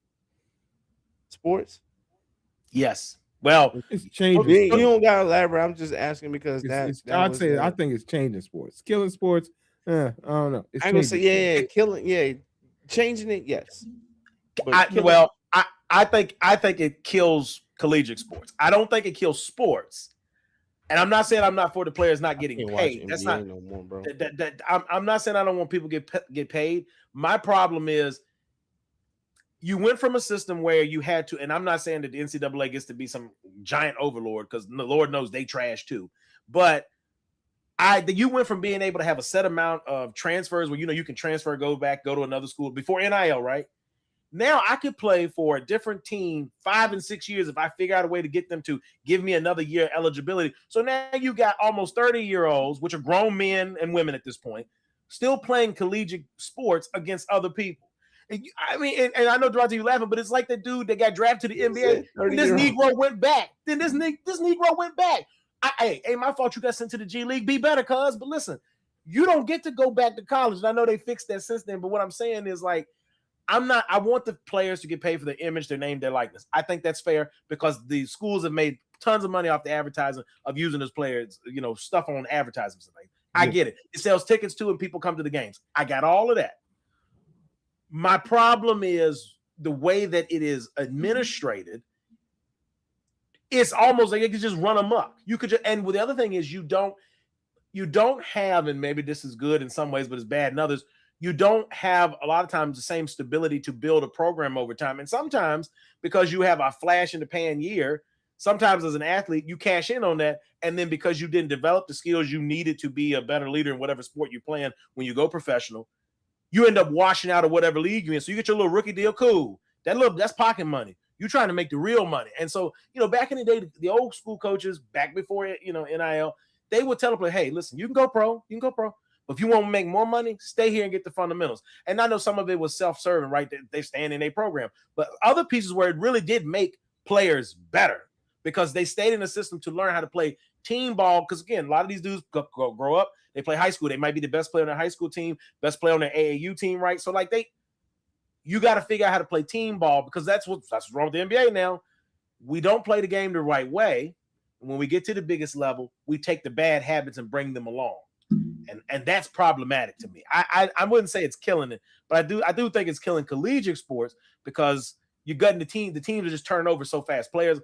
sports? Yes. Well, it's changing. You don't gotta elaborate. I'm just asking because I think it's changing sports. Killing sports. I don't know. I'm gonna say killing. Changing it. Yes. I think it kills collegiate sports. I don't think it kills sports. And I'm not saying I'm not for the players not getting paid. That's not no more, bro. I'm not saying I don't want people get paid. My problem is, you went from a system where you had to, and I'm not saying that the NCAA gets to be some giant overlord because the Lord knows they trash too. But you went from being able to have a set amount of transfers where you can transfer, go to another school before NIL, right? Now I could play for a different team 5 and 6 years if I figure out a way to get them to give me another year eligibility. So now you got almost 30-year-olds, which are grown men and women at this point, still playing collegiate sports against other people. I mean, and I know, Durante, you laughing, but it's like the dude that got drafted to the NBA. And this Negro went back. Then this Negro went back. Ain't my fault you got sent to the G League. Be better, cuz. But listen, you don't get to go back to college. And I know they fixed that since then. But what I'm saying is, like, I want the players to get paid for their image, their name, their likeness. I think that's fair because the schools have made tons of money off the advertising of using those players, stuff on advertisements and things. I get it. It sells tickets too, and people come to the games. I got all of that. My problem is the way that it is administrated. It's almost like it could just run amok. You could and the other thing is you don't have, and maybe this is good in some ways, but it's bad in others. You don't have a lot of times the same stability to build a program over time. And sometimes because you have a flash in the pan year, sometimes as an athlete, you cash in on that. And then because you didn't develop the skills you needed to be a better leader in whatever sport you're playing when you go professional, you end up washing out of whatever league you're in. So you get your little rookie deal. Cool. That's pocket money. You're trying to make the real money. And so, back in the day, the old school coaches back before, NIL, they would tell a player, hey, listen, you can go pro. But if you want to make more money, stay here and get the fundamentals. And I know some of it was self-serving, right? They stand in a program. But other pieces where it really did make players better because they stayed in the system to learn how to play team ball. Because, again, a lot of these dudes grow up. They play high school. They might be the best player on their high school team, best player on their AAU team, right? So, you got to figure out how to play team ball because that's what's wrong with the NBA now. We don't play the game the right way. And when we get to the biggest level, we take the bad habits and bring them along. and that's problematic to me. I wouldn't say it's killing it, but I do think it's killing collegiate sports because you're gutting the teams are just turning over so fast. Players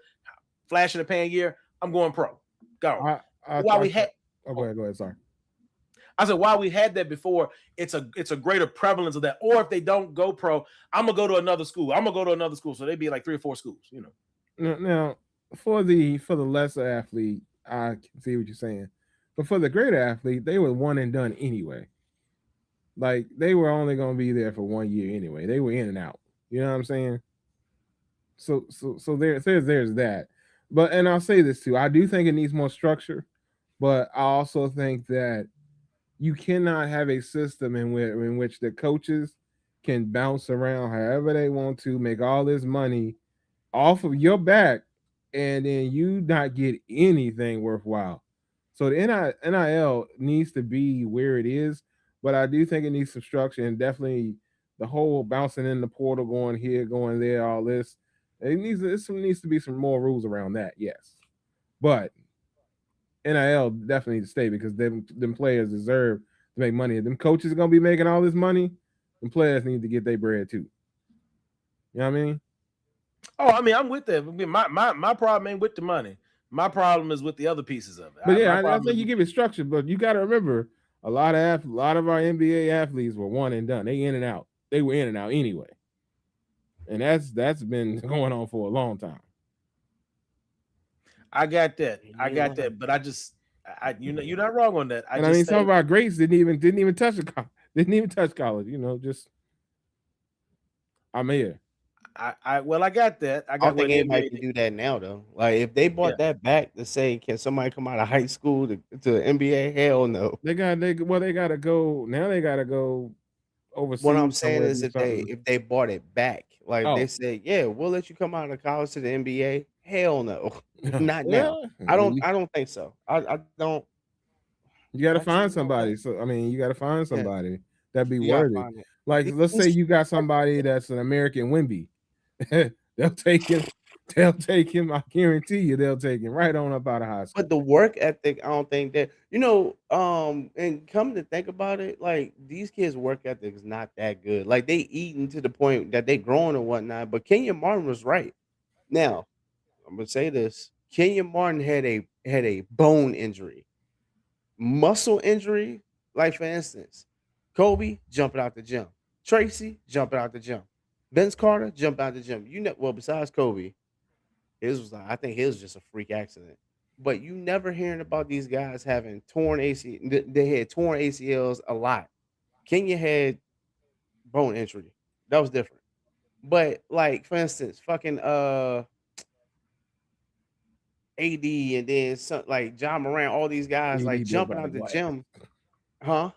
flash in the pan year, I'm going pro. Go. I, I, While I, we had oh, go ahead, go ahead. Sorry. I said while we had that before, it's a greater prevalence of that. Or if they don't go pro, I'm gonna go to another school. I'm gonna go to another school. So they'd be like 3 or 4 schools. Now, for the lesser athlete, I can see what you're saying, but for the greater athlete, they were one and done anyway. Like they were only going to be there for 1 year anyway. They were in and out. You know what I'm saying? So there's that. But and I'll say this too. I do think it needs more structure, but I also think that you cannot have a system in which the coaches can bounce around however they want to, make all this money off of your back, and then you not get anything worthwhile. So the NIL needs to be where it is, but I do think it needs some structure and definitely the whole bouncing in the portal, going here, going there, all this. It needs to be some more rules around that, yes. But NIL definitely needs to stay because them players deserve to make money. If them coaches are gonna be making all this money, them players need to get their bread too. You know what I mean? Oh, I mean, I'm with that. My problem ain't with the money. My problem is with the other pieces of it. But My yeah, I problem think is you give it structure, but you got to remember a lot of our NBA athletes were one and done. They in and out. They were in and out anyway, and that's been going on for a long time. I got that. You I ain't got lying. that. But you're not wrong on that. I And I just mean, some think of our greats didn't even touch didn't even touch college. Just I'm here. I got that. I I don't got what think the anybody NBA can did. do that now though. Like if they Yeah. brought that back to say, can somebody come out of high school to NBA? Hell no. They gotta go now. They gotta go What I'm overseas saying somewhere is do something. if they brought it back, like if they Oh, said, yeah, we'll let you come out of college to the NBA. Hell no, not now. well, I don't think so. I don't you got to actually. find You know what? somebody. So I mean, you got to find Yeah, somebody that be you gotta worthy. find it. Like let's say These you got somebody that's an American Wimby. they'll take him. They'll take him. I guarantee you, they'll take him right on up out of high But school. the work ethic, I don't think that and come to think about it, like these kids' work ethic is not that good. Like they eating to the point that they growing and whatnot. But Kenya Martin was right. Now, I'm gonna say this. Kenya Martin had a bone injury, muscle injury, like for instance, Kobe jumping out the gym, Tracy jumping out the gym, Vince Carter jumping out the gym. Well, besides Kobe, his was like I think his was just a freak accident. But you never hearing about these guys having torn AC. They had torn ACLs a lot. Kenya had bone injury. That was different. But like for instance, fucking AD and then some like John Moran, all these guys like AD built jumping out out of the glass. gym, huh?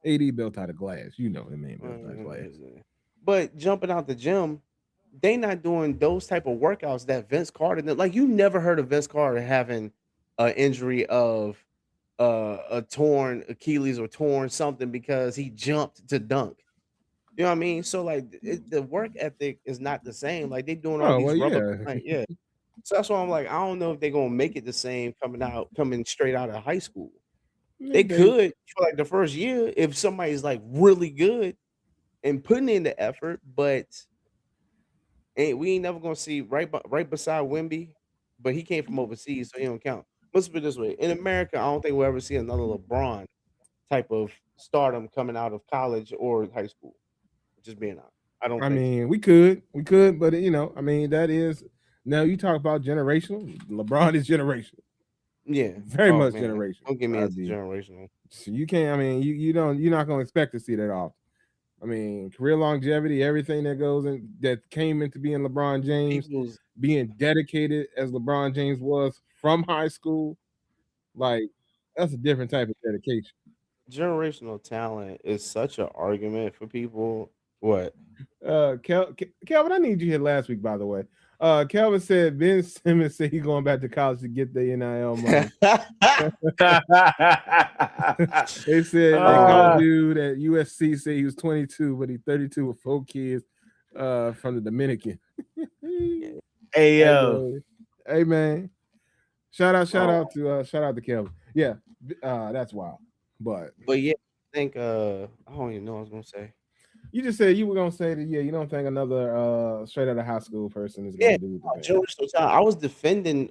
AD built out of glass. You know the man built out of glass. But jumping out the gym, they not doing those type of workouts that Vince Carter did. Like you never heard of Vince Carter having an injury of a torn Achilles or torn something because he jumped to dunk. You know what I mean? So like the work ethic is not the same. Like they doing all Oh well, these rubber, yeah. like yeah. So that's why I'm like, I don't know if they're gonna make it the same coming straight out of high school. They, They they could for like the first year if somebody's like really good and putting in the effort, but we ain't never gonna see right beside Wimby, but he came from overseas, so he don't count. Let's put it this way: in America, I don't think we'll ever see another LeBron type of stardom coming out of college or high school. Just being honest, I don't I think so. mean, we could, but I mean, that is now you talk about generational. LeBron is generational, Yeah. very Oh much man, generational. don't get me into RB. generational. So you can't. I mean, you're not going to expect to see that often. I mean, career longevity, everything that goes in that came into being LeBron James, People's being dedicated as LeBron James was from high school, like that's a different type of dedication. generational talent is such an argument for people. What? Kelvin, I need you here last week, by the way. Kelvin said Ben Simmons said he's going back to college to get the NIL money. They said they called uh, dude at USC said he was 22, but he's 32 with 4 kids from the Dominican. Yeah. hey Hey yo, man. Hey man. Shout out Oh, to Kelvin. Yeah, that's wild. But yeah, I think I don't even know what I was gonna say. you just said you were gonna say that. Yeah, you don't think another straight out of high school person is Yeah, gonna do the thing. generational talent. I was defending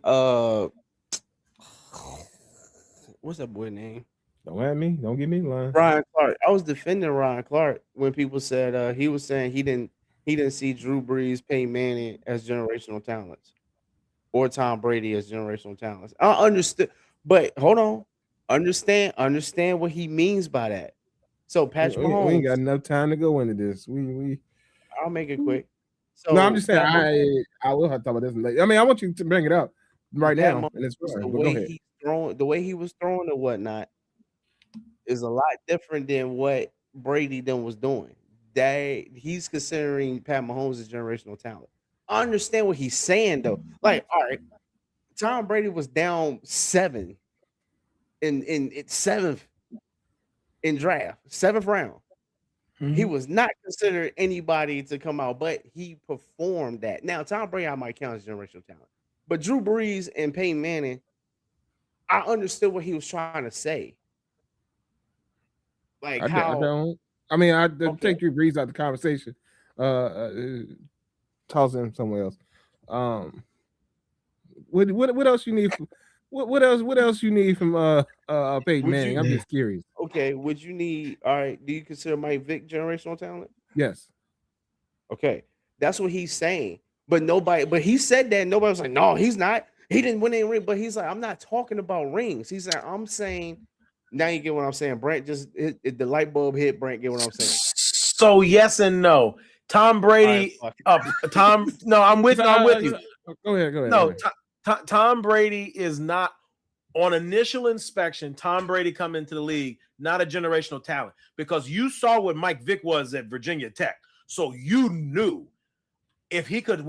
what's that boy name? Don't at me. Don't get me lying. Ryan Clark. I was defending Ryan Clark when people said he was saying he didn't see Drew Brees, Peyton Manning as generational talents or Tom Brady as generational talents. I understood, but hold on. Understand what he means by that. So Patrick We ain't got Mahomes, enough time to go into this. We I'll make it quick. No, I'm So just saying I will have to talk about this later. I mean, I want you to bring it up right Pat now, and it's Mahomes, fine. But go ahead. the way he was throwing and whatnot is a lot different than what Brady then was doing. That he's considering Pat Mahomes as generational talent. I understand what he's saying though. Like, all right, Tom Brady was down 7 in seventh in draft, 7th round. He was not considered anybody to come out, but he performed that. Now, Tom Brady, I might count as generational talent, but Drew Brees and Peyton Manning, I understood what he was trying to say. Like I how don't. I mean, I okay, take Drew Brees out the conversation. Toss him somewhere else. Um, what else you need? What else you need from Peyton would Manning? you I'm just curious. okay, would you need all right, do you consider Mike Vick generational talent? Yes, Okay. That's what he's saying. But he said that and nobody was like, no, he's not. He didn't win any ring. But he's like, I'm not talking about rings. He's like, I'm saying, now you get what I'm saying. Brent just the light bulb hit. Brent, get what I'm saying. So yes and no. Tom All right, Brady, fuck. Tom. No, I'm with you. Go ahead. Go No, ahead. Tom Brady is not on initial inspection. Tom Brady come into the league, not a generational talent, because you saw what Mike Vick was at Virginia Tech, so you knew if he could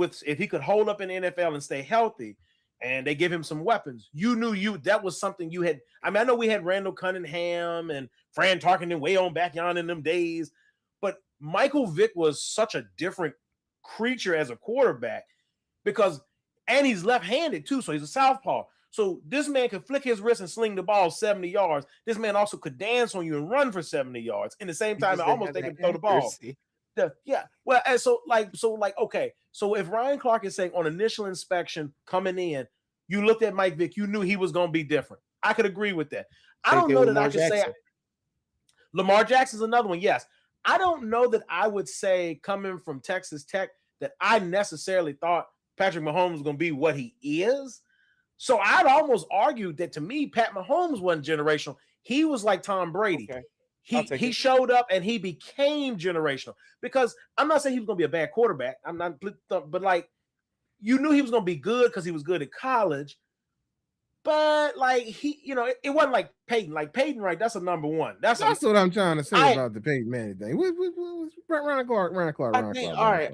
hold up in the NFL and stay healthy, and they give him some weapons, you knew that was something you had. I mean, I know we had Randall Cunningham and Fran Tarkenton way on back on in them days, but Michael Vick was such a different creature as a quarterback because, and he's left-handed too, so he's a southpaw. So this man could flick his wrist and sling the ball 70 yards. This man also could dance on you and run for 70 yards. In the same He time, just it didn't almost have take that him to throw the ball. accuracy. Yeah. Well, and okay. So if Ryan Clark is saying on initial inspection coming in, you looked at Mike Vick, you knew he was going to be different. I could agree with that. I Same don't thing know with that I Lamar could say Jackson. Lamar Jackson's another one. Yes. I don't know that I would say coming from Texas Tech that I necessarily thought Patrick Mahomes was going to be what he is. So I'd almost argue that to me, Pat Mahomes wasn't generational. He was like Tom Brady. Okay. I'll take He it. showed up and he became generational. Because I'm not saying he was going to be a bad quarterback. I'm not, but like you knew he was going to be good because he was good at college. But like it wasn't like Peyton. Like Peyton, right? That's a number one. That's what I'm trying to say I about the Peyton Manning thing. Ryan Clark. I think all right.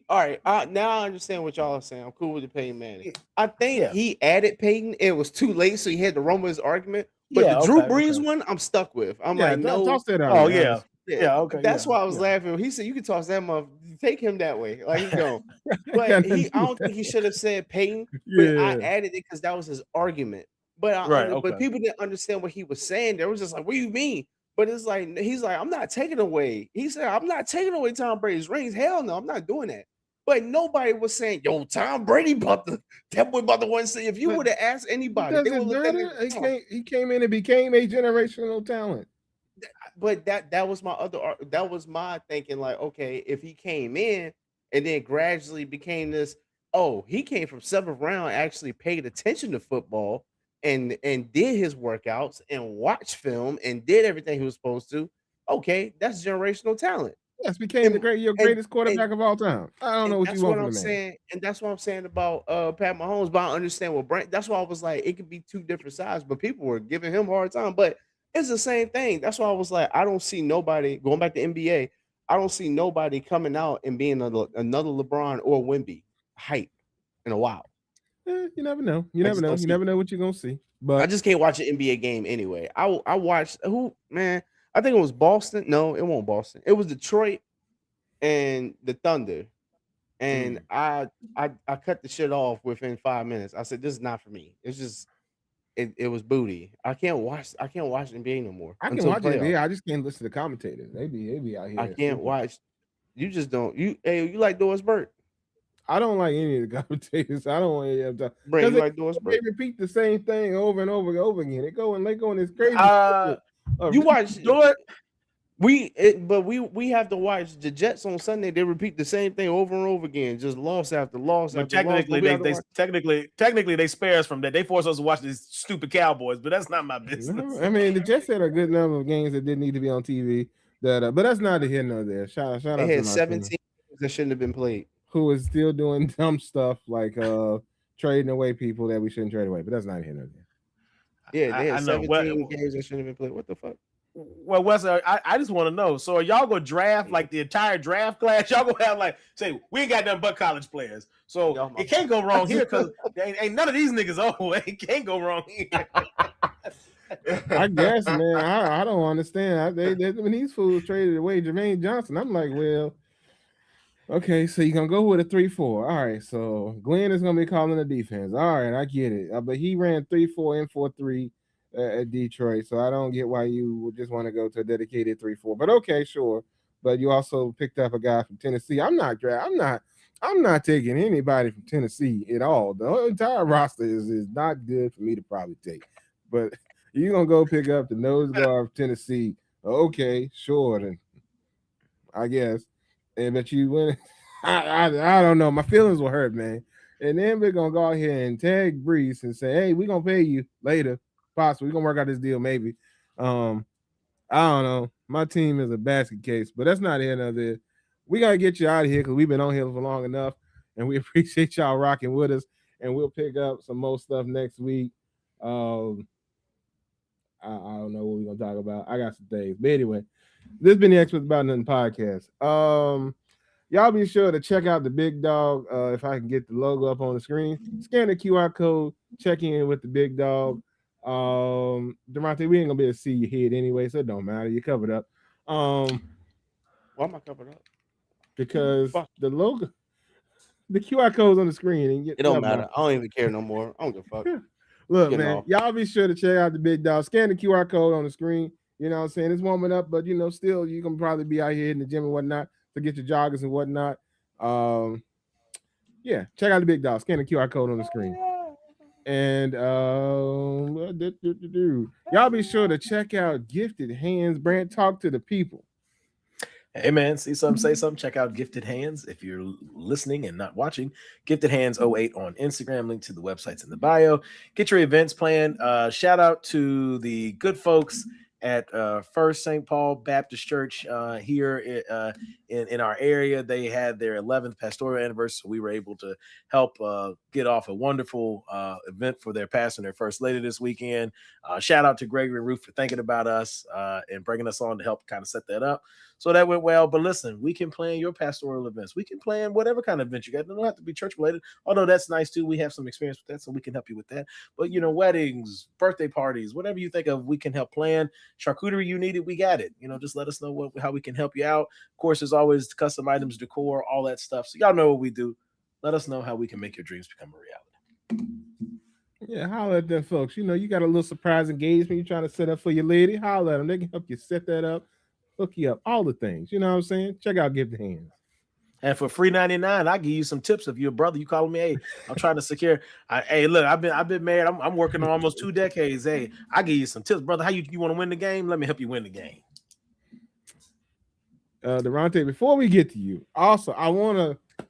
All right. Now I understand what y'all are saying. I'm cool with the Peyton Manning. I think yeah. he added Peyton. It was too late, so he had to run with his argument. But Yeah, the Drew okay, Brees okay. one, I'm stuck with. I'm Yeah, like, no. toss that out. Oh there. yeah. Yeah, okay. That's yeah, why I was yeah. laughing. He said you can toss that mother. Take him that way. Like he go. Got But nothing to I do don't with think he that. should have said Peyton. But I Yeah. added it because that was his argument. But Right, but okay. people didn't understand what he was saying. They was just like, what do you mean? But it's like he's like, I'm not taking away. He said, I'm not taking away Tom Brady's rings. Hell no, I'm not doing that. But nobody was saying, yo, Tom Brady that boy about the one say. If you But would have asked anybody, does they would it look at matter? it. He came in and became a generational talent. But that was my that was my thinking. Like, okay, if he came in and then gradually became this, oh, he came from 7th round, actually paid attention to football and did his workouts and watched film and did everything he was supposed to. Okay, that's generational talent. Yes, became your And greatest quarterback of all time. I don't know what you that's want what from I'm the man. saying, and that's what I'm saying about Pat Mahomes. But I understand what Brent. That's why I was like, it could be two different sides, but people were giving him a hard time. But it's the same thing. That's why I was like, I don't see nobody going back to NBA. I don't see nobody coming out and being another LeBron or Wemby hype in a while. You never know. You I never just know. don't You see. never know what you're gonna see. I But just can't watch an NBA game anyway. I watched who man. I think it was Boston. No, it won't Boston. It was Detroit and the Thunder. And I cut the shit off within 5 minutes. I said, this is not for me. It's just it was booty. I can't watch NBA no more I can until watch it. playoffs. Yeah, I just can't listen to the commentators. They be out I here can't stupid. watch. You just don't. You like Doris Burke? I don't like any of the commentators. I don't want any of them Brent, because you like Doris they Burke? repeat the same thing over and over and over again. They go in this crazy Uh, You watch do it. but we have to watch the Jets on Sunday. They repeat the same thing over and over again, just loss after loss But after loss. technically, But we have to watch. technically they spare us from that. They force us to watch these stupid Cowboys, but that's not my business. No, I mean the Jets had a good number of games that didn't need to be on TV. But that's neither here nor there. Shout They out to had my 17 team games that shouldn't have been played. who is still doing dumb stuff like trading away people that we shouldn't trade away. But that's not here nor there. Yeah, they I had know. 17 games that shouldn't have been played. What the fuck? Well, Wes, I just want to know. So, are y'all gonna draft like the entire draft class? Y'all gonna have like say we ain't got nothing but college players, so it can't go wrong here because ain't none of these niggas old. It can't go wrong here. I guess, man. I don't understand. When these fools traded away Jermaine Johnson, I'm like, well, okay, so you're gonna go with a 3-4. All right, so Glenn is gonna be calling the defense. All right, I get it. But he ran 3-4 and 4-3 at Detroit, so I don't get why you would just want to go to a dedicated 3-4. But okay, sure. But you also picked up a guy from Tennessee. I'm not taking anybody from Tennessee at all. The entire roster is not good for me to probably take. But you're gonna go pick up the nose guard of Tennessee. Okay, sure, then I guess. And but you win. I don't know. My feelings will hurt, man. And then we're gonna go out here and tag Brees and say, hey, we're gonna pay you later. Possibly. We're gonna work out this deal, maybe. I don't know. My team is a basket case, but that's not here nor there. We gotta get you out of here because we've been on here for long enough, and we appreciate y'all rocking with us. And we'll pick up some more stuff next week. I don't know what we're gonna talk about. I got some things, but anyway, this has been the Experts About Nothing podcast. Y'all be sure to check out the big dog. If I can get the logo up on the screen, scan the QR code, check in with the big dog. Demonte, we ain't gonna be able to see your head anyway, so it don't matter. You're covered up. Why am I covered up? Because the logo, the QR code's on the screen. And it don't matter. I don't even care no more. I don't give a fuck. Look, man, y'all be sure to check out the big dog. Scan the QR code on the screen. You know what I'm saying? It's warming up, but still you can probably be out here in the gym and whatnot to get your joggers and whatnot. Yeah, check out the big dog. Scan the QR code on the screen. And y'all be sure to check out Gifted Hands Brand. Talk to the people. Hey man, see something, say something. Check out Gifted Hands if you're listening and not watching. Gifted Hands 08 on Instagram. Link to the websites in the bio. Get your events planned. Shout out to the good folks at First St. Paul Baptist Church here in our area. They had their 11th pastoral anniversary, so we were able to help get off a wonderful event for their pastor and their first lady this weekend. Shout out to Gregory and Ruth for thinking about us and bringing us on to help kind of set that up. So that went well. But listen, we can plan your pastoral events. We can plan whatever kind of event you got. It don't have to be church related, although that's nice too. We have some experience with that, so we can help you with that. But weddings, birthday parties, whatever you think of, we can help plan. Charcuterie you needed, we got it. Just let us know how we can help you out. Of course, there's always custom items, decor, all that stuff. So y'all know what we do. Let us know how we can make your dreams become a reality. Yeah, holler at them folks. You got a little surprise engagement you're trying to set up for your lady. Holler at them. They can help you set that up, hook you up, all the things. You know what I'm saying? Check out Gifted Hands. And for free 99, I give you some tips. If you're a brother, you calling me, hey, I'm trying to secure. Hey, look, I've been married. I'm working on almost 2 decades. Hey, I give you some tips, brother. How you want to win the game? Let me help you win the game. Deronte, before we get to you, also I want to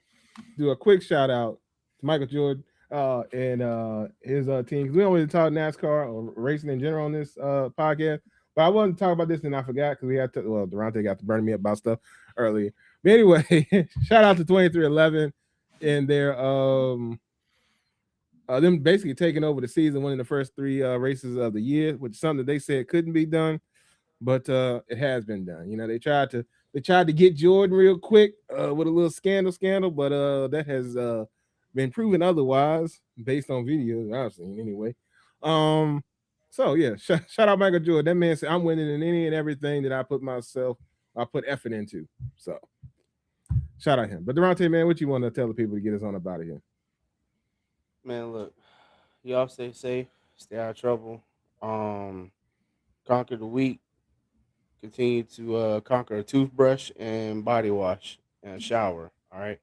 do a quick shout out to Michael Jordan and his team. We don't really talk NASCAR or racing in general on this podcast, but I wanted to talk about this and I forgot because we had to. Well, Deronte got to burn me up about stuff earlier. But anyway, shout out to 2311 and their them basically taking over the season, winning the first 3 races of the year, which is something that they said couldn't be done, but it has been done. They tried to get Jordan real quick with a little scandal, but that has been proven otherwise based on videos I've seen anyway. So yeah, shout out Michael Jordan. That man said I'm winning in any and everything that I put effort into. So shout out him. But Deronte, man, what you want to tell the people to get us on up out of here? Man, look, y'all stay safe. Stay out of trouble. Conquer the week. Continue to conquer a toothbrush and body wash and a shower. All right.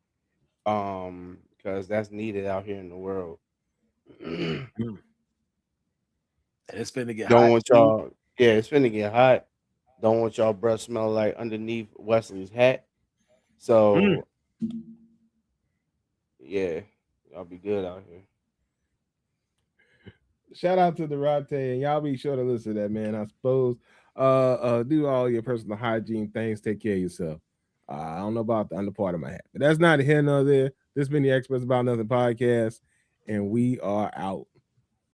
Because that's needed out here in the world. Don't Mm. And it's finna get hot want too. y'all. Yeah, it's finna get hot. Don't want y'all breath smell like underneath Wesley's hat. Mm. So yeah, y'all be good out here. Shout out to the Rate, and y'all be sure to listen to that, man. I suppose do all your personal hygiene things, take care of yourself. I don't know about the under part of my hat, but that's not here nor there. This been the Experts About Nothing podcast, and we are out.